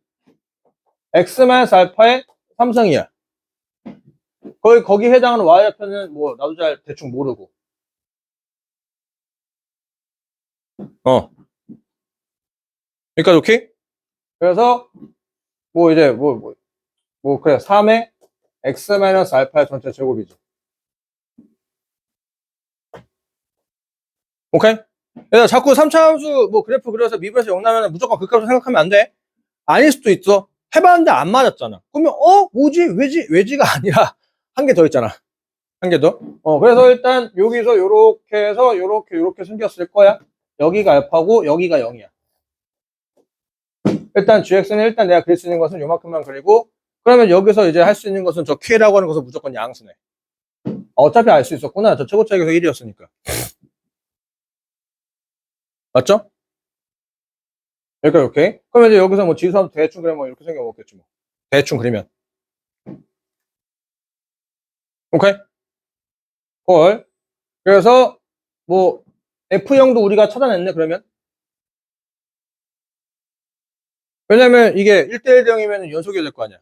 x-알파의 3승이야. 거기 해당하는 y좌표는 뭐 나도 잘 대충 모르고. 그러니까 오케이? 그래서 뭐 이제 그래 3의 x-알파의 전체 제곱이지. 오케이? 그래서 자꾸 3차 함수 뭐 그래프 그려서 미분에서 0 나면 무조건 그 값을 생각하면 안 돼. 아닐 수도 있어. 해봤는데 안 맞았잖아. 그러면 뭐지? 외지가 아니라 한 개 더 있잖아. 한 개 더. 그래서 일단 여기서 요렇게 해서 요렇게 생겼을 거야. 여기가 알파고 여기가 0이야. 일단 gx는 일단 내가 그릴 수 있는 것은 요만큼만 그리고 그러면 여기서 이제 할 수 있는 것은 저 q라고 하는 것은 무조건 양수네. 어차피 알 수 있었구나. 저 최고차에서 1이었으니까. 맞죠? 이렇게. 그러면 이제 여기서 뭐 지수함수 대충 그리면 뭐 이렇게 생겨먹겠지 뭐. 대충 그리면. 오케이? 헐. 그래서 뭐 F형도 우리가 찾아냈네 그러면. 왜냐면 이게 1대1 대응이면 연속이 될 거 아니야.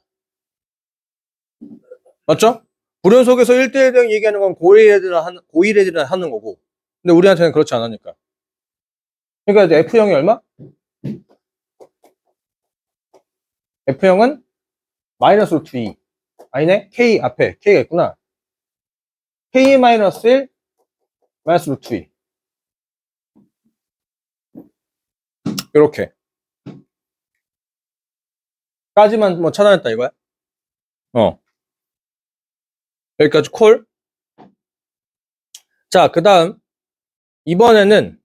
맞죠? 불연속에서 1대1 대응 얘기하는 건 고1 애들은 하는 거고. 근데 우리한테는 그렇지 않으니까. 그러니까 이제 F형이 얼마? F형은 마이너스 루트 2. 아니네? K 앞에 K가 있구나. K 마이너스 1 마이너스 루트 2. 요렇게. 까지만 뭐 찾아냈다 이거야? 여기까지 콜. 자, 그 다음. 이번에는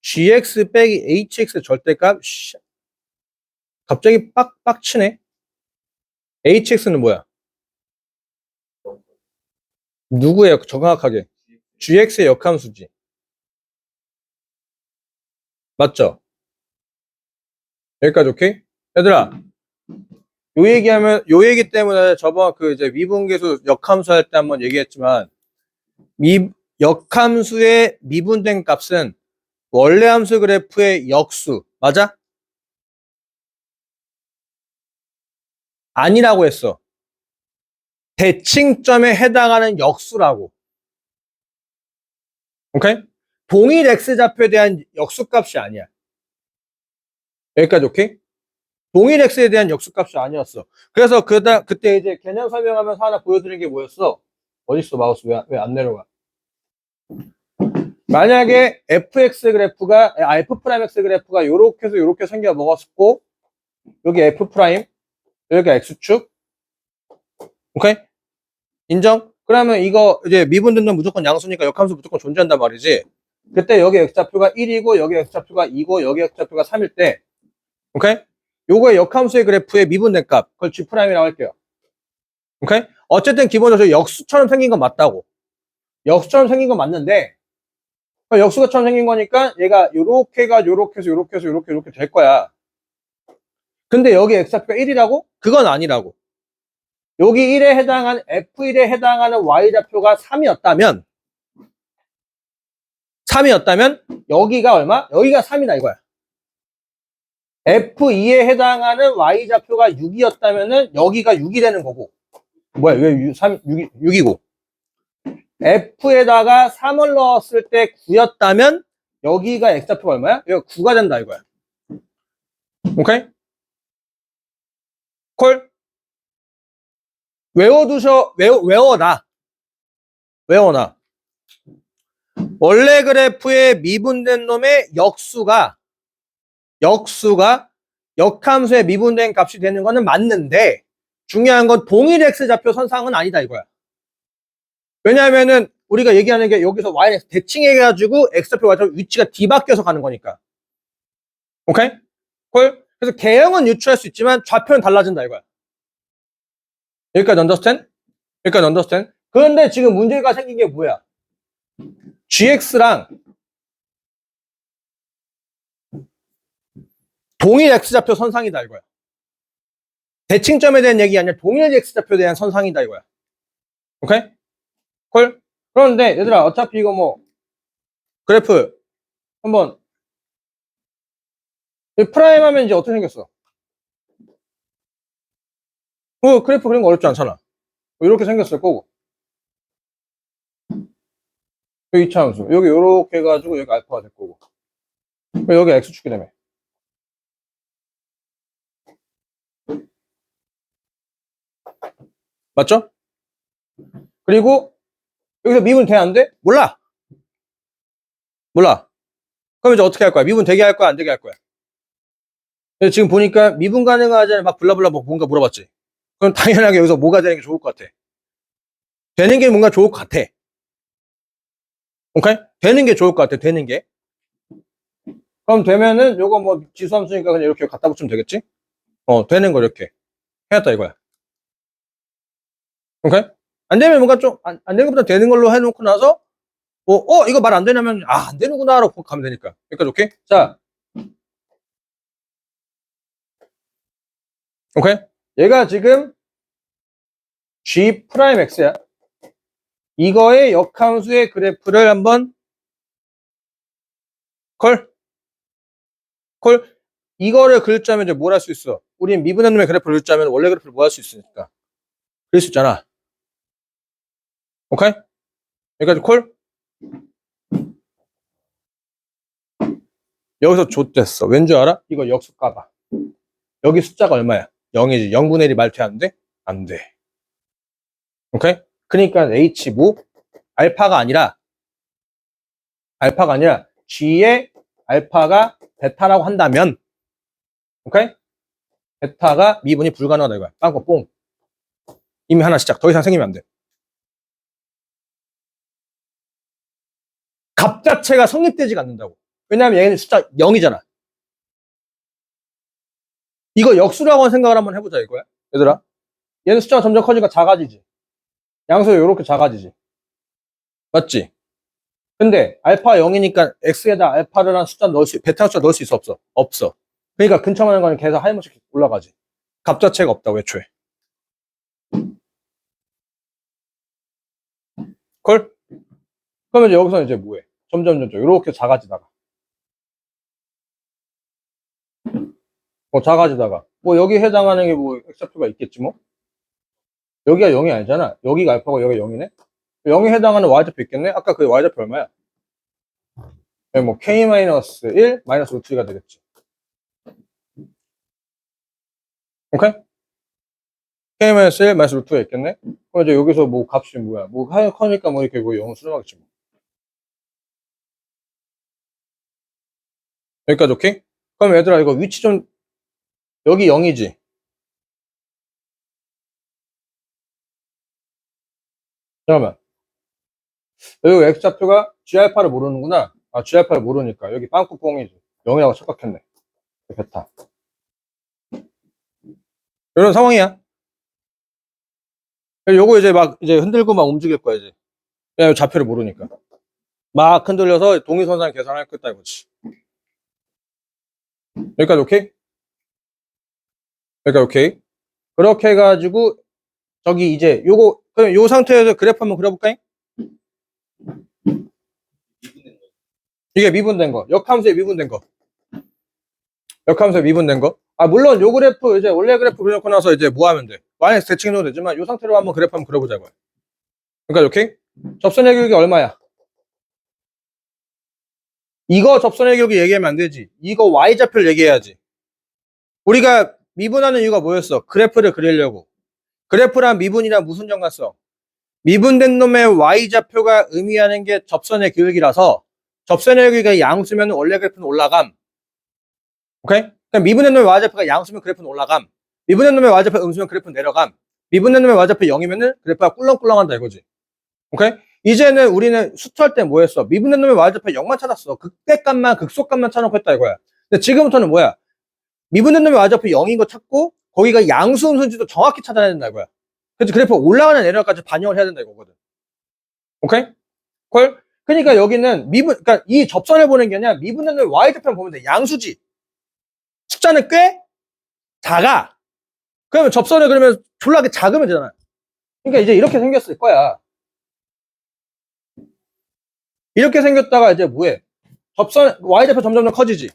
gx 빼기 hx 절대값. 갑자기 빡치네. hx는 뭐야? 누구예요? 정확하게. gx의 역함수지. 맞죠? 여기까지 오케이? 얘들아, 요 얘기 때문에 저번 그 이제 미분계수 역함수 할 때 한번 얘기했지만, 역함수의 미분된 값은 원래 함수 그래프의 역수. 맞아? 아니라고 했어. 대칭점에 해당하는 역수라고. 오케이? 동일 x좌표에 대한 역수값이 아니야. 여기까지 오케이? 동일 x에 대한 역수값이 아니었어. 그래서 그때 이제 개념 설명하면서 하나 보여드린 게 뭐였어? 어딨어 마우스 왜 안 내려가? 만약에 fx 그래프가 f'(x) 그래프가 요렇게 해서 요렇게 생겨 먹었고 여기 f', 여기가 x축. 오케이? 인정? 그러면 이거 이제 미분등은 무조건 양수니까 역함수 무조건 존재한단 말이지. 그때 여기 x좌표가 1이고 여기 x좌표가 2고 여기 x좌표가 3일 때 오케이? 요거의 역함수의 그래프의 미분된 값 그걸 G'이라고 할게요. 오케이? 어쨌든 기본적으로 역수처럼 생긴 건 맞다고. 역수처럼 생긴 건 맞는데 역수처럼 생긴 거니까 얘가 요렇게가 요렇게 해서 요렇게 해서 요렇게 될 거야. 근데 여기 x좌표가 1이라고? 그건 아니라고. 여기 1에 해당하는 F1에 해당하는 Y좌표가 3이었다면 여기가 얼마? 여기가 3이다 이거야. F2에 해당하는 Y좌표가 6이었다면은 여기가 6이 되는 거고. 뭐야, 왜 6이고. F에다가 3을 넣었을 때 9였다면 여기가 X좌표가 얼마야? 여기가 9가 된다 이거야. 오케이? 콜? 외워놔. 원래 그래프의 미분된 놈의 역수가 역함수의 미분된 값이 되는 거는 맞는데 중요한 건 동일 X좌표 선상은 아니다 이거야. 왜냐하면은 우리가 얘기하는 게 여기서 Y는 대칭해가지고 X좌표 Y좌표 위치가 뒤바뀌어서 가는 거니까. 오케이? 콜? 그래서 개형은 유추할 수 있지만 좌표는 달라진다 이거야. 여기까지 understand? 그런데 지금 문제가 생긴 게 뭐야? GX랑 동일 X좌표 선상이다 이거야. 대칭점에 대한 얘기 아니라 동일 X좌표에 대한 선상이다 이거야. 오케이? 콜? 그런데 얘들아 어차피 이거 뭐 그래프 한번 프라임 하면 이제 어떻게 생겼어? 그래프 그린 거 어렵지 않잖아. 이렇게 생겼을 거고. 여기 2차 함수. 여기 요렇게 해가지고 여기 알파가 될 거고. 여기 X축이 되면. 맞죠? 그리고 여기서 미분 돼, 안 돼? 몰라. 그럼 이제 어떻게 할 거야? 미분 되게 할 거야? 안 되게 할 거야? 지금 보니까 미분 가능하지 막 블라블라 뭔가 물어봤지. 그럼 당연하게 여기서 뭐가 되는 게 좋을 것 같아. 되는 게 뭔가 좋을 것 같아. 오케이? 되는 게 좋을 것 같아. 되는 게. 그럼 되면은 요거 뭐 지수함수니까 그냥 이렇게 갖다 붙이면 되겠지? 되는 거 이렇게 해놨다 이거야. 오케이? 안 되면 뭔가 좀 안 되는 것보다 되는 걸로 해놓고 나서 이거 말 안 되냐면 안 되는구나 라고 가면 되니까. 여기까지 오케이? 자, 오케이? 얘가 지금 G'X야. 이거의 역함수의 그래프를 한번 콜? 이거를 그리자면 이제 뭘 할 수 있어? 우린 미분한 놈의 그래프를 그리자면 원래 그래프를 뭐 할 수 있으니까. 그릴 수 있잖아. 오케이? 여기까지 콜? 여기서 좆됐어. 왠 줄 알아? 이거 역수 까봐. 여기 숫자가 얼마야? 0이지. 0분의 1이 말퇴 안 돼? 안 돼. 오케이? 그러니까 H 뭐? 알파가 아니라 G의 알파가 베타라고 한다면 오케이? 베타가 미분이 불가능하다 이거야. 빵꾸 뽕. 이미 하나 시작. 더 이상 생기면 안 돼. 값 자체가 성립되지가 않는다고. 왜냐하면 얘는 숫자 0이잖아. 이거 역수라고 생각을 한번 해보자 이거야. 얘들아. 얘는 숫자가 점점 커지니까 작아지지. 양수가 이렇게 작아지지. 맞지? 근데 알파 0이니까 x에다 알파를 한 숫자 베타 숫자 넣을 수 있어 없어? 없어. 그러니까 근처만 하는 거는 계속 하이머씩 올라가지. 값 자체가 없다고 애초에. 콜? 그러면 이제 여기서 이제 뭐해? 점점 이렇게 작아지다가. 뭐 작아지다가 뭐 여기 해당하는 게 뭐 x좌표가 있겠지 뭐. 여기가 0이 아니잖아. 여기가 알파고 여기가 0이네. 0에 해당하는 y좌표 있겠네. 아까 그 y좌표 얼마야? 뭐 k-1 마이너스 루트 2가 되겠지. 오케이? k-1 마이너스 루트 2가 있겠네. 그럼 이제 여기서 뭐 값이 뭐야? 뭐 커니까 뭐 이렇게 뭐 0을 수렴하겠지 뭐. 여기까지 오케이? 그럼 얘들아 이거 위치 좀 여기 0이지. 잠깐만. 여기 x좌표가 g알파를 모르는구나. 아 g알파를 모르니까 여기 빵꾸뽕이지. 0이라고 착각했네. 베타. 이런 상황이야. 요거 이제 막 이제 흔들고 막 움직일 거야 이제. 그냥 좌표를 모르니까. 막 흔들려서 동의선상 계산할 거다 이거지. 여기까지 오케이? 여기까지 오케이? 그렇게 해가지고 저기 이제 요거 그럼 요 상태에서 그래프 한번 그려볼까요? 이게 미분된 거. 역함수에 미분된 거. 역함수에 미분된 거. 아 물론 요 그래프 이제 원래 그래프 그려놓고 나서 이제 뭐 하면 돼? 마이너스 대칭해도 되지만 요 상태로 한번 그래프 한번 그려보자고요. 그러니까 오케이? 접선의 교육이 얼마야? 이거 접선의 교육이 얘기하면 안 되지. 이거 y좌표를 얘기해야지. 우리가 미분하는 이유가 뭐였어? 그래프를 그리려고. 그래프랑 미분이랑 무슨 연관성? 미분된 놈의 y좌표가 의미하는 게 접선의 교육이라서 접선의 교육이 양수면 원래 그래프는 올라감. 오케이? 그러니까 미분된 놈의 y좌표가 양수면 그래프는 올라감. 미분된 놈의 y좌표 음수면 그래프는 내려감. 미분된 놈의 y좌표 0이면은 그래프가 꿀렁꿀렁한다 이거지. 오케이? 이제는 우리는 수투할 때 뭐 했어? 미분된 놈의 y좌표 0만 찾았어. 극대값만 극소값만 찾아놓고 했다 이거야. 근데 지금부터는 뭐야? 미분된 놈의 y좌표 0인 거 찾고 거기가 양수 음수인지도 정확히 찾아야 된다 이거야. 그래서 그래프 올라가는 내려가까지 반영을 해야 된다 이거거든. 오케이? 콜? 그러니까 여기는 그러니까 이 접선을 보는 게 아니라 미분된 놈의 y좌표만 보면 돼. 양수지. 숫자는 꽤 작아. 그러면 접선을 그러면 졸라게 작으면 되잖아. 그러니까 이제 이렇게 생겼을 거야. 이렇게 생겼다가 이제 뭐해? 접선, y좌표 점점 커지지.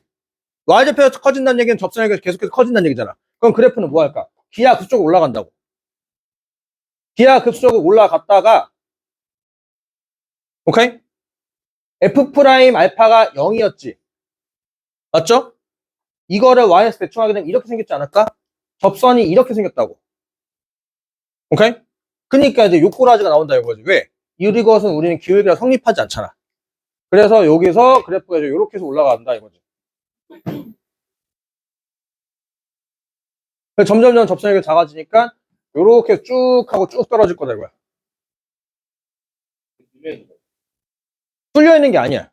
y좌표가 커진다는 얘기는 접선이 계속해서 커진다는 얘기잖아. 그럼 그래프는 뭐 할까? 기하급수적으로 올라간다고. 기하급수적으로 올라갔다가 오케이? F 프라임 알파가 0이었지. 맞죠? 이거를 y에서 대충하게 되면 이렇게 생겼지 않을까? 접선이 이렇게 생겼다고. 오케이? 그러니까 이제 요꼬라지가 나온다 이거지. 왜? 이것은 우리는 기울기가 성립하지 않잖아. 그래서 여기서 그래프가 이렇게 해서 올라간다 이거지. 점점점 접선이 작아지니까 요렇게 쭉 하고 쭉 떨어질 거다 이거야. 뚫려 있는 게 아니야.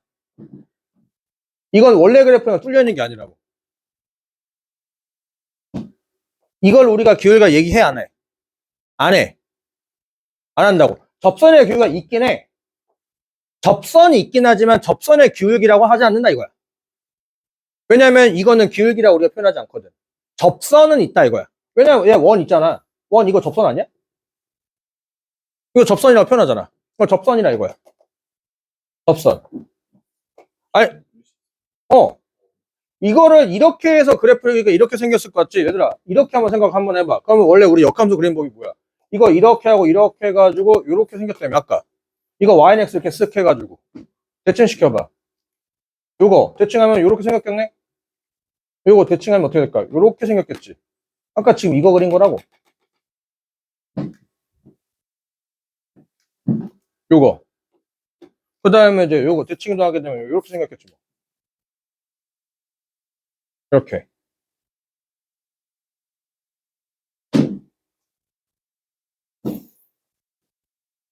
이건 원래 그래프가 뚫려 있는 게 아니라고. 이걸 우리가 기울기가 얘기해 안 해? 안 해. 안 한다고. 접선의 기울기가 있긴 해. 접선이 있긴 하지만 접선의 기울기라고 하지 않는다 이거야. 왜냐면 이거는 기울기라고 우리가 표현하지 않거든. 접선은 있다 이거야. 왜냐면 얘 원 있잖아. 원 이거 접선 아니야? 이거 접선이라고 표현하잖아. 이거 접선이라 이거야. 접선. 아니, 이거를 이렇게 해서 그래프가 이렇게 생겼을 것 같지? 얘들아, 이렇게 한번 생각 한번 해봐. 그러면 원래 우리 역함수 그림 법이 뭐야? 이거 이렇게 하고 이렇게 해가지고 이렇게 생겼다며 아까. 이거 yx 이렇게 쓱 해가지고 대칭시켜봐. 요거 대칭하면 이렇게 생겼겠네? 요거 대칭하면 어떻게 될까? 이렇게 생겼겠지. 아까 지금 이거 그린 거라고. 요거. 그 다음에 이제 요거 대칭도 하게 되면 이렇게 생겼겠지 뭐. 이렇게.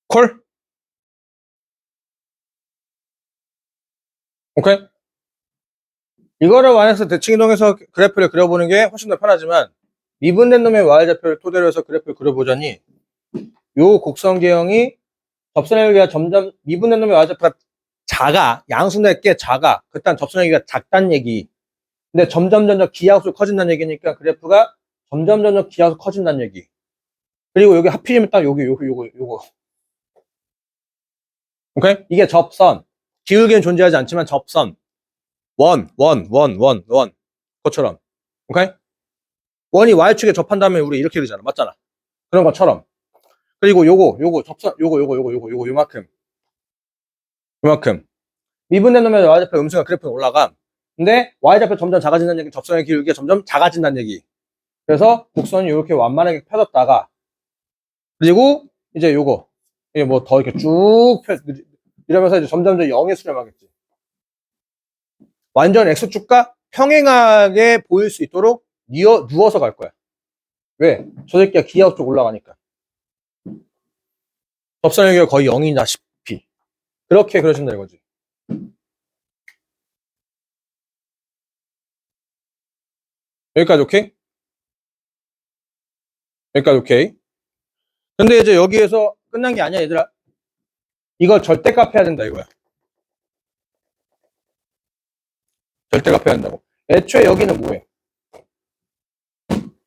콜? 오케이? 이거를 yx 대칭 이동해서 그래프를 그려보는 게 훨씬 더 편하지만 미분된 놈의 y좌표를 토대로 해서 그래프를 그려보자니 요 곡선계형이 접선의 길이가 점점 미분된 놈의 y좌표가 작아. 양수는 꽤 작아. 그딴 접선의 길이가 작다는 얘기. 근데 점점 기하수 커진다는 얘기니까 그래프가 점점 기하수 커진다는 얘기. 그리고 여기 하필이면 딱 요거. 오케이? 이게 접선. 기울기는 존재하지 않지만 접선. 원. 그것처럼. 오케이? 원이 y축에 접한 다음에 우리 이렇게 그러잖아. 맞잖아. 그런 것처럼. 그리고 요거 접선 요만큼. 미분해 놓으면 y좌표 음수가 그래프가 올라가. 근데 y좌표 점점 작아진다는 얘기, 접선의 기울기가 점점 작아진다는 얘기. 그래서 곡선이 이렇게 완만하게 펴졌다가, 그리고 이제 요거 이게 뭐 더 이렇게 쭉 이러면서 이제 점점 0에 수렴하겠지. 완전 x축과 평행하게 보일 수 있도록 누워서 갈 거야. 왜? 저 새끼가 기하학 쪽 올라가니까. 접선의 기울기가 거의 0이다시피. 그렇게 그려진다 이거지. 여기까지 오케이? 여기까지 오케이? 근데 이제 여기에서 끝난 게 아니야, 얘들아. 이거 절대값 해야 된다, 이거야. 절대값 해야 된다고. 애초에 여기는 뭐해?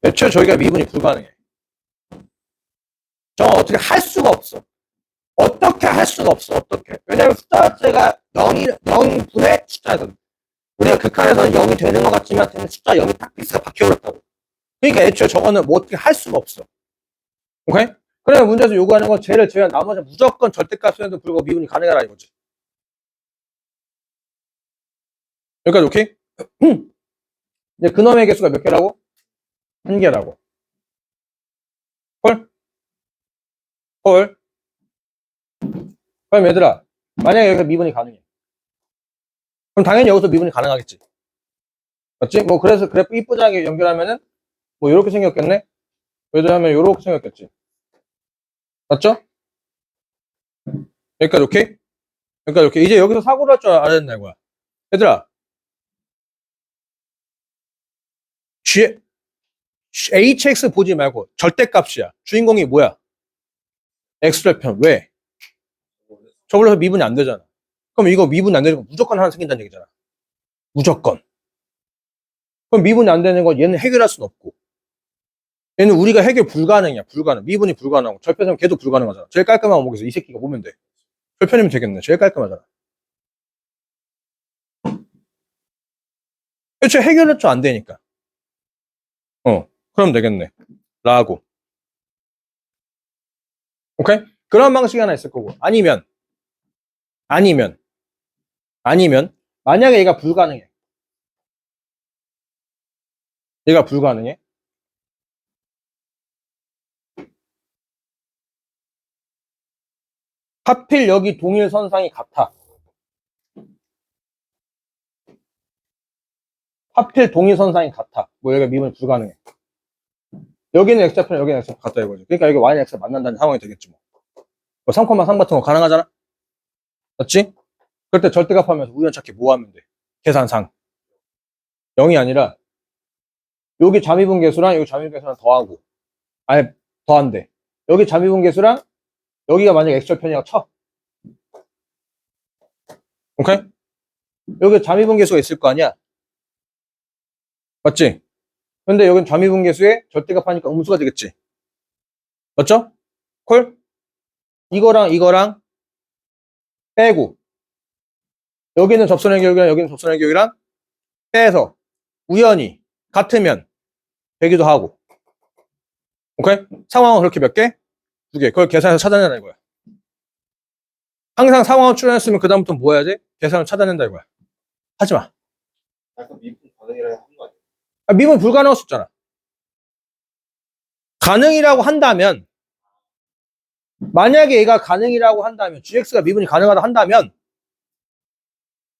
애초에 저희가 미분이 불가능해. 저 어떻게 할 수가 없어. 어떻게 할 수가 없어, 어떻게. 왜냐면 숫자 자체가 0분의 숫자거든. 우리가 극한에서는 0이 되는 것 같지만 숫자 0이 딱 비슷하게 박혀버렸다고. 그러니까 애초에 저거는 뭐 어떻게 할 수가 없어. 오케이? 그러면 문제에서 요구하는 건 쟤를 제외한 나머지 무조건 절대값에도 불구하고 미분이 가능하라 이거지. 여기까지 오케이? 이제 그놈의 개수가 몇 개라고? 한 개라고. 헐? 헐? 그럼 얘들아, 만약에 여기서 미분이 가능해. 그럼 당연히 여기서 미분이 가능하겠지. 맞지? 뭐 그래서 그래프 이쁘장하게 연결하면은 뭐 이렇게 생겼겠네? 왜냐하면 이렇게 생겼겠지. 맞죠? 여기까지 오케이? 여기까지 오케이. 이제 여기서 사고를 할 줄 알아야 된다 이거야. 얘들아, hx 보지 말고 절대값이야. 주인공이 뭐야? x절편. 왜? 저걸로 해서 미분이 안 되잖아. 그럼 이거 미분이 안 되는 거 무조건 하나 생긴다는 얘기잖아. 무조건. 그럼 미분이 안 되는 건 얘는 해결할 수는 없고. 얘는 우리가 해결 불가능이야. 불가능. 미분이 불가능하고. 절편이면 걔도 불가능하잖아. 제일 깔끔한 어목에서 이 새끼가 보면 돼. 절편이면 되겠네. 제일 깔끔하잖아. 애초에 해결할 줄 안 되니까. 그럼 되겠네. 라고. 오케이? 그런 방식이 하나 있을 거고. 아니면, 만약에 얘가 불가능해. 얘가 불가능해. 하필 여기 동일선상이 같아. 하필 동일선상이 같아. 뭐 여기가 미분이 불가능해. 여기는 x좌표는 여기는 x좌표 같다 이거지. 그러니까 여기 y는 x가 만난다는 상황이 되겠지 뭐. 3,3 같은 거 가능하잖아? 맞지? 그럴 때 절대값 하면서 우연찮게 뭐 하면 돼? 계산상. 0이 아니라 여기 잠의분계수랑 여기 잠의분계수랑 더하고, 아니 더한대. 여기 잠의분계수랑 여기가 만약에 x절편이라고 쳐. 오케이? 여기 잠의분계수가 있을 거 아니야? 맞지? 근데 여긴 잠의분계수에 절대값 하니까 음수가 되겠지. 맞죠? 콜? 이거랑 빼고, 여기는 접선의 기울기랑 여기는 접선의 기울기랑 빼서 우연히 같으면 되기도 하고. 오케이? 상황은 그렇게 몇 개? 2개. 그걸 계산해서 찾아내라 이거야. 항상 상황을 출연했으면 그 다음부터 뭐 해야 돼? 계산을 찾아낸다 이거야. 하지 마. 약간 미분 가능이라 하는 거 아니야? 미분 불가능할 수 있잖아. 가능이라고 한다면, 만약에 얘가 가능이라고 한다면, gx가 미분이 가능하다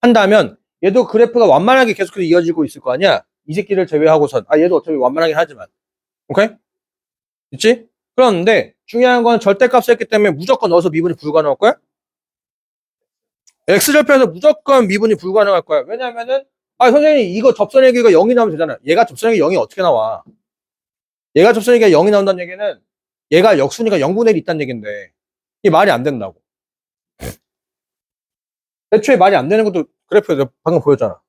한다면 얘도 그래프가 완만하게 계속해서 이어지고 있을 거 아니야? 이 새끼를 제외하고선. 얘도 어차피 완만하긴 하지만. 오케이? 있지? 그런데 중요한 건 절대값을 했기 때문에 무조건 넣어서 미분이 불가능할 거야? x절편에서 무조건 미분이 불가능할 거야. 왜냐면은 선생님 이거 접선의 길이가 0이 나오면 되잖아. 얘가 접선의 길이가 0이 어떻게 나와? 얘가 접선의 길이가 0이 나온다는 얘기는 얘가 역순위가 0분의 1이 있다는 얘기인데 이게 말이 안 된다고. 애초에 말이 안 되는 것도 그래프에서 방금 보였잖아.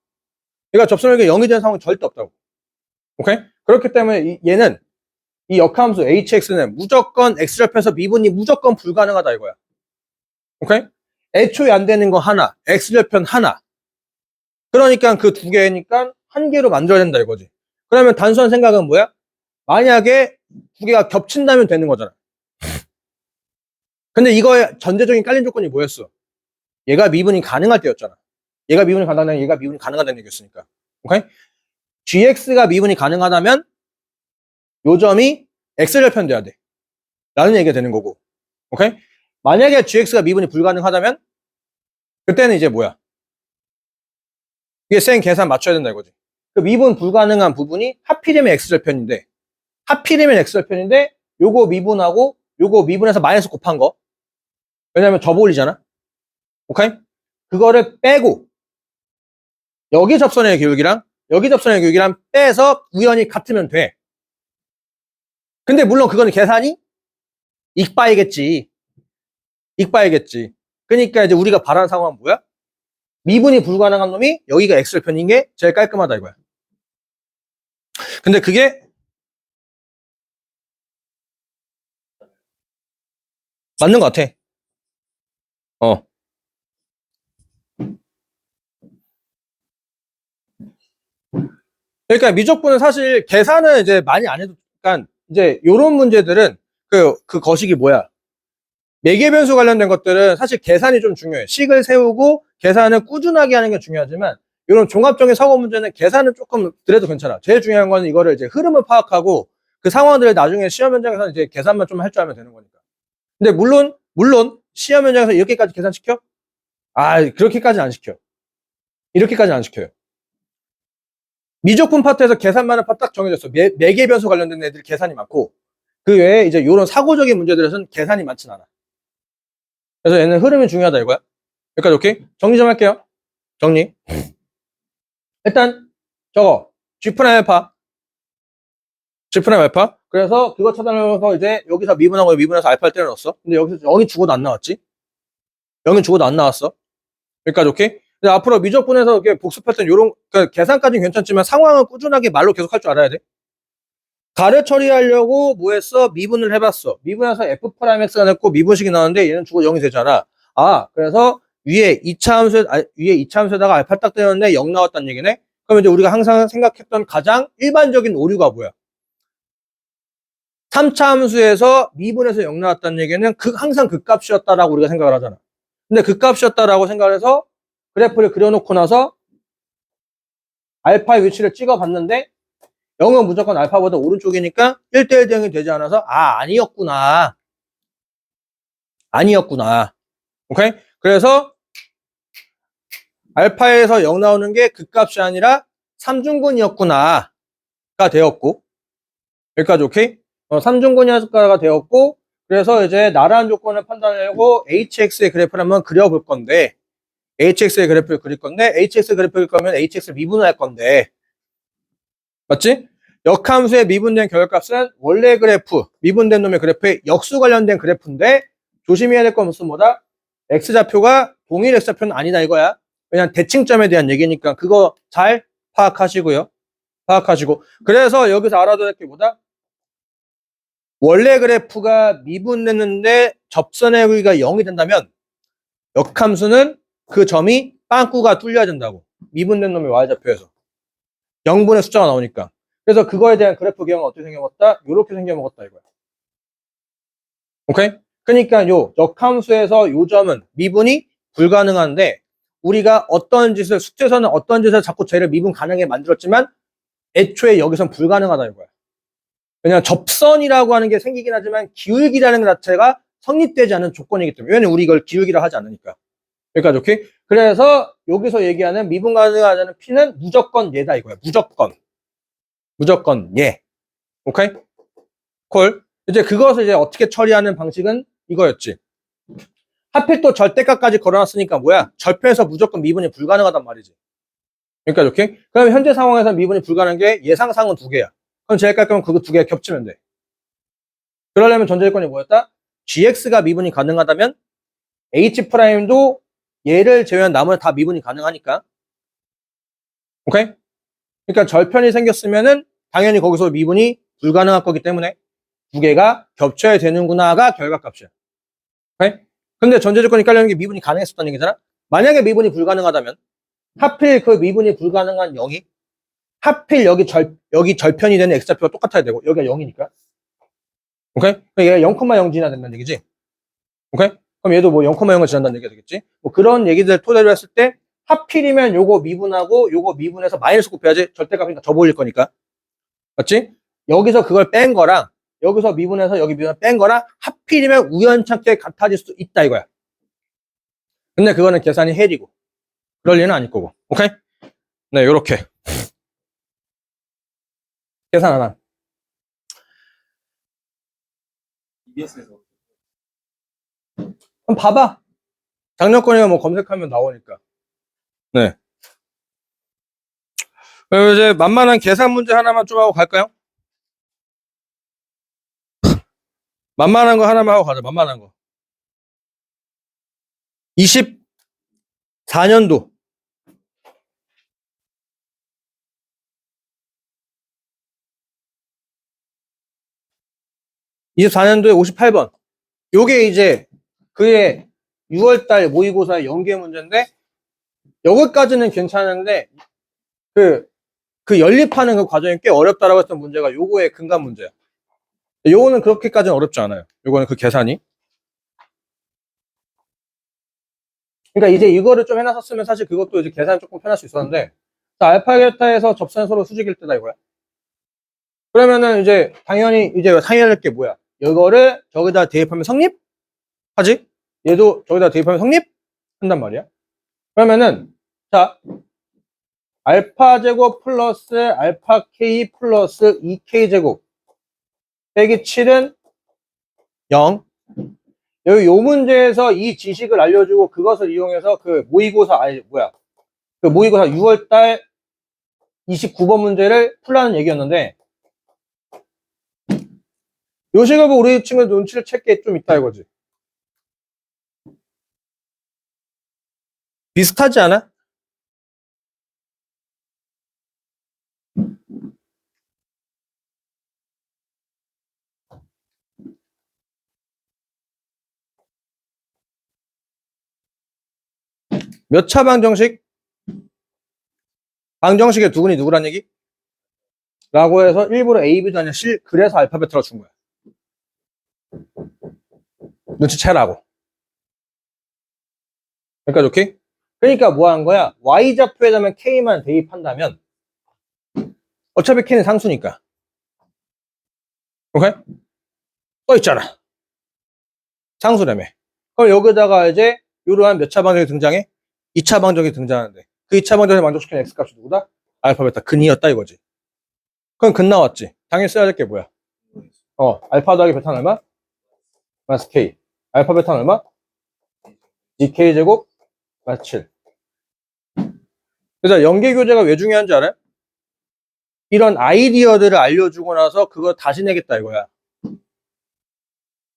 얘가 접선의 길이가 0이 되는 상황은 절대 없다고. 오케이? 그렇기 때문에 얘는 이 역함수 hx는 무조건 x절편에서 미분이 무조건 불가능하다 이거야. 오케이? 애초에 안 되는 거 하나, x절편 하나. 그러니까 그 두 개니까 한 개로 만들어야 된다 이거지. 그러면 단순한 생각은 뭐야? 만약에 두 개가 겹친다면 되는 거잖아. 근데 이거의 전제적인 깔린 조건이 뭐였어? 얘가 미분이 가능할 때였잖아. 얘가 미분이 가능하다면 얘가 미분이 가능하다는 얘기였으니까. 오케이? gx가 미분이 가능하다면 요 점이 x절편 돼야 돼. 라는 얘기가 되는 거고. 오케이? 만약에 gx가 미분이 불가능하다면 그때는 이제 뭐야? 이게 생 계산 맞춰야 된다 이거지. 그 미분 불가능한 부분이 하필이면 x절편인데 요거 미분하고 요거 미분해서 마이너스 곱한 거. 왜냐면 접어올리잖아. 오케이? 그거를 빼고 여기 접선의 교육이랑 여기 접선의 교육이랑 빼서 우연히 같으면 돼. 근데 물론 그거는 계산이 익바이겠지. 그러니까 이제 우리가 바라는 상황은 뭐야? 미분이 불가능한 놈이 여기가 x절편인 게 제일 깔끔하다 이거야. 근데 그게 맞는 것 같아. 그러니까 미적분은 사실 계산은 이제 많이 안 해도, 그러니까 이제 요런 문제들은 그 거식이 뭐야? 매개 변수 관련된 것들은 사실 계산이 좀 중요해. 식을 세우고 계산을 꾸준하게 하는 게 중요하지만 이런 종합적인 사고 문제는 계산은 조금 그래도 괜찮아. 제일 중요한 건 이거를 이제 흐름을 파악하고 그 상황들을 나중에 시험 현장에서 이제 계산만 좀 할 줄 알면 되는 거니까. 근데 물론 시험 현장에서 이렇게까지 계산시켜? 그렇게까지는 안 시켜. 이렇게까지는 안 시켜요. 미적분 파트에서 계산만 한 파트 딱 정해졌어. 매개 변수 관련된 애들 계산이 많고 그 외에 이제 이런 사고적인 문제들에서는 계산이 많진 않아. 그래서 얘는 흐름이 중요하다 이거야. 여기까지 오케이? 정리 좀 할게요. 정리. 일단 저거 G'Alpha 그래서 그거 찾아내서 이제 여기서 미분하고 미분해서 알파를 때려 넣었어. 근데 여기서 0이 죽어도 안 나왔지? 0이 죽어도 안 나왔어. 여기까지 오케이? 근데 앞으로 미적분에서 이렇게 복습할 땐 요런 그러니까 계산까지는 괜찮지만 상황은 꾸준하게 말로 계속 할 줄 알아야 돼. 가를 처리하려고 뭐 했어? 미분을 해봤어. 미분해서 F'X가 냈고 미분식이 나왔는데 얘는 죽어 0이 되잖아. 그래서 위에 2차 함수에다가 알파 딱 떼었는데 0 나왔다는 얘기네? 그럼 이제 우리가 항상 생각했던 가장 일반적인 오류가 뭐야? 3차 함수에서 미분해서 0 나왔다는 얘기는 항상 그 값이었다라고 우리가 생각을 하잖아. 근데 그 값이었다라고 생각을 해서 그래프를 그려놓고 나서 알파의 위치를 찍어봤는데 0은 무조건 알파보다 오른쪽이니까 1대1 대응이 되지 않아서 아니었구나. 오케이? 그래서 알파에서 0 나오는 게 그 값이 아니라 3중근이었구나가 되었고 여기까지 오케이? 3중근이었구나가 되었고 그래서 이제 나라는 조건을 판단하려고 HX의 그래프를 한번 그려볼 건데 HX의 그래프를 그릴 건데 HX 그래프를 그릴 거면 HX를 미분을 할 건데 맞지? 역함수의 미분된 결과값은 원래 그래프, 미분된 놈의 그래프의 역수 관련된 그래프인데 조심해야 될 건 무슨 뭐다? X좌표가 동일 X좌표는 아니다 이거야. 그냥 대칭점에 대한 얘기니까 그거 잘 파악하시고요. 그래서 여기서 알아둬야 될 게 뭐다? 원래 그래프가 미분됐는데 접선의 크기가 0이 된다면 역함수는 그 점이 빵꾸가 뚫려야 된다고. 미분된 놈의 Y좌표에서. 0분의 숫자가 나오니까. 그래서 그거에 대한 그래프 기형은 어떻게 생겨먹었다? 이렇게 생겨먹었다 이거야. 오케이? 그러니까 요 역함수에서 요 점은 미분이 불가능한데 우리가 숙제에서는 어떤 짓을 자꾸 쟤를 미분 가능하게 만들었지만 애초에 여기선 불가능하다 이거야. 왜냐면 접선이라고 하는 게 생기긴 하지만 기울기라는 것 자체가 성립되지 않은 조건이기 때문에. 왜냐면 우리 이걸 기울기라 하지 않으니까. 여기까지 오케이? 그래서 여기서 얘기하는 미분 가능하지 않은 P는 무조건 얘다 이거야. 무조건 예. 오케이? 콜. 이제 그것을 이제 어떻게 처리하는 방식은 이거였지. 하필 또 절대값까지 걸어놨으니까 뭐야? 절편에서 무조건 미분이 불가능하단 말이지. 여기까지 오케이? 그럼 현재 상황에서 미분이 불가능한 게 예상상은 2개야. 그럼 제일 깔끔한 그거 2개 겹치면 돼. 그러려면 전제조건이 뭐였다? gx가 미분이 가능하다면 h'도 얘를 제외한 나머지 다 미분이 가능하니까. 오케이? 그러니까 절편이 생겼으면은 당연히 거기서 미분이 불가능할 거기 때문에 2개가 겹쳐야 되는구나가 결과값이야. 오케이? 근데 전제조건이 깔려있는 게 미분이 가능했었다는 얘기잖아. 만약에 미분이 불가능하다면 하필 그 미분이 불가능한 0이 하필 여기 절편이 되는 x좌표가 똑같아야 되고 여기가 0이니까. 오케이? 그럼 얘가 0,0 지나야 된다는 얘기지. 오케이? 그럼 얘도 뭐 0,0을 지난다는 얘기가 되겠지. 뭐 그런 얘기들 토대로 했을 때 하필이면 요거 미분하고 요거 미분해서 마이너스 곱해야지 절대값이니까 저 보일 거니까. 맞지? 여기서 그걸 뺀 거랑 여기서 미분해서 여기 미분해서 뺀 거랑 하필이면 우연찮게 같아질 수도 있다 이거야. 근데 그거는 계산이 헬이고 그럴 리는 아닐 거고. 오케이? 네, 요렇게 계산 하나. EBS에서 그럼 봐봐. 장려권이가 뭐 검색하면 나오니까. 네. 그리고 이제 만만한 계산 문제 하나만 좀 하고 갈까요? 만만한 거 하나만 하고 가자. 만만한 거. 24년도. (24년도에) 58번. 요게 이제 그의 6월달 모의고사의 연계 문제인데 여기까지는 괜찮은데 그 연립하는 그 과정이 꽤 어렵다라고 했던 문제가 요거의 근간 문제야. 요거는 그렇게까지는 어렵지 않아요. 요거는 그 계산이. 그러니까 이제 이거를 좀 해놨었으면 사실 그것도 이제 계산이 조금 편할 수 있었는데, 자, 알파 게타에서 접선 서로 수직일 때다 이거야. 그러면은 이제 당연히 이제 상의할 게 뭐야? 이거를 저기다 대입하면 성립? 하지? 얘도 저기다 대입하면 성립? 한단 말이야. 그러면은 자, 알파 제곱 플러스 알파 k 플러스 2k 제곱 빼기 7은 0. 여기 요 문제에서 이 지식을 알려주고 그것을 이용해서 그 모의고사 그 모의고사 6월달 29번 문제를 풀라는 얘기였는데 요 식으로 우리 친구들 눈치를 챌 게 좀 있다 이거지. 비슷하지 않아? 몇 차 방정식? 방정식의 두근이 누구란 얘기? 라고 해서 일부러 A, B도 아니라 그래서 알파 베타로 준 거야. 눈치채라고. 그러니까 좋게? 그러니까 뭐 하는 거야? Y좌표에다만 K만 대입한다면 어차피 K는 상수니까. 오케이? 또 있잖아. 상수라며. 그럼 여기다가 이제 이러한 몇 차 방정식이 등장해? 2차 방정식이 등장하는데 그 2차 방정식을 만족시키는 X값이 누구다? 알파 베타 근이었다 이거지. 그럼 근 나왔지. 당연히 써야 될 게 뭐야? 알파 더하기 베타는 얼마? 마이너스 K. 알파 베타는 얼마? 2K 제곱 마이너스 7. 그래서 연계교재가 왜 중요한지 알아요? 이런 아이디어들을 알려주고 나서 그거 다시 내겠다 이거야.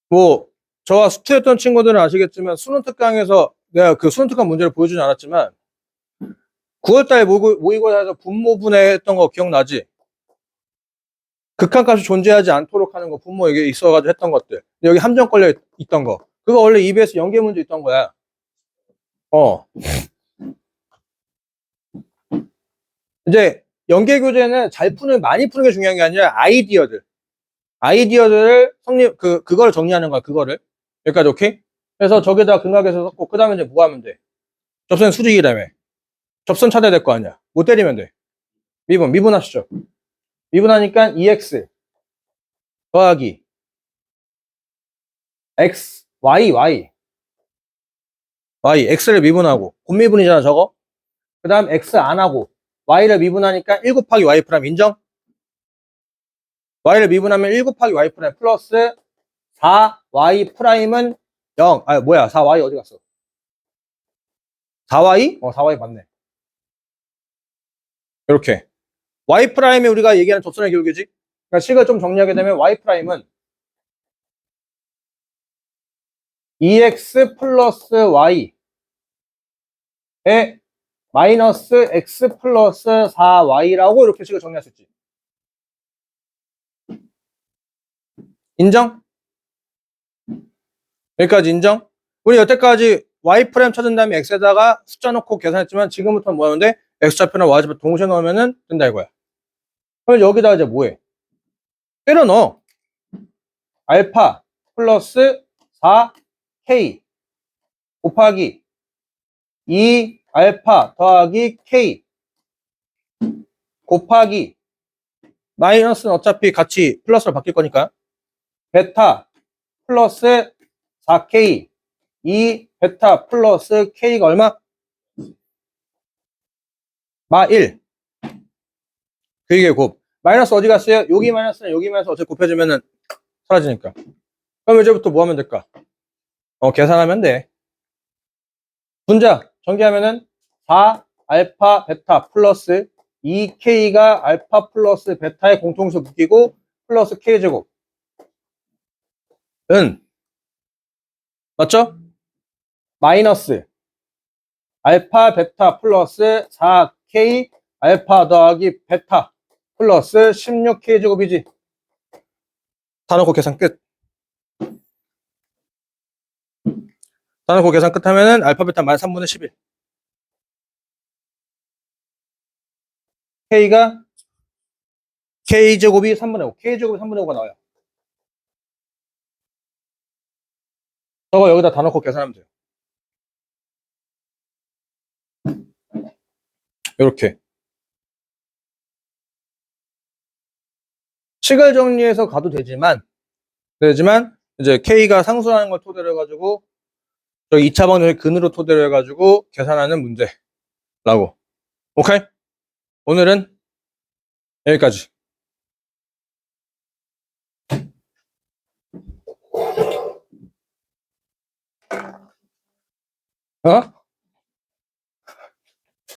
뭐 저와 수투했던 친구들은 아시겠지만 수능 특강에서 내가 그 수능 특강 문제를 보여주진 않았지만 9월달 모의고사에서 분모분해 했던 거 기억나지? 극한값이 존재하지 않도록 하는 거 분모 여기 있어가지고 했던 것들. 여기 함정 걸려 있던 거. 그거 원래 EBS 연계 문제 있던 거야. 이제 연계 교재는 잘 많이 푸는 게 중요한 게 아니라 아이디어들을 그걸 정리하는 거야, 그거를. 여기까지 오케이? 그래서 저기다 근각에서 썼고, 그 다음에 이제 뭐 하면 돼? 접선은 수직이라며. 접선 찾아야 될 거 아니야. 못 때리면 돼. 미분하시죠. 미분하니까 EX 더하기 X, Y. X를 미분하고, 곱미분이잖아, 저거. 그 다음 X 안 하고, Y를 미분하니까 1 곱하기 Y 프라임 인정? Y를 미분하면 1 곱하기 Y 프라임 플러스 4Y 프라임은 0. 4Y 어디 갔어? 4Y? 4Y 맞네. 이렇게. Y 프라임이 우리가 얘기하는 접선의 기울기지? 그러니까 식을 좀 정리하게 되면 Y 프라임은 EX 플러스 Y에 마이너스 X 플러스 4Y라고 이렇게 식을 정리할 수 있지. 인정? 여기까지 인정? 우리 여태까지 Y 프라임 찾은 다음에 X에다가 숫자 넣고 계산했지만 지금부터는 뭐 하는데 X좌표나 Y좌표 동시에 넣으면 된다 이거야. 그럼 여기다 이제 뭐해? 때려 넣어. 알파 플러스 4K 곱하기 2 알파 더하기 K 곱하기 마이너스는 어차피 같이 플러스로 바뀔 거니까 베타 플러스 4K 2 베타 플러스 K가 얼마? 마 1. 그게 곱. 마이너스 어디 갔어요? 여기 마이너스는 여기 마이너스 어차피 곱해주면은 사라지니까. 그럼 이제부터 뭐 하면 될까? 계산하면 돼. 분자 전개하면은 4 알파 베타 플러스 2K가 알파 플러스 베타의 공통수 묶이고 플러스 K제곱. 은 맞죠? 마이너스 알파 베타 플러스 4K 알파 더하기 베타 플러스 16K 제곱이지. 다 넣고 계산 끝. 다 넣고 계산 끝 하면은 알파 베타 만 3분의 11. K가 K 제곱이 3분의 5. K 제곱이 3분의 5가 나와요. 저거 여기다 다 넣고 계산하면 돼요. 이렇게. 식을 정리해서 가도 되지만 이제 K가 상수라는 걸 토대로 해가지고 저기 2차 방정식 근으로 토대로 해가지고 계산하는 문제라고. 오케이? 오늘은 여기까지. 어?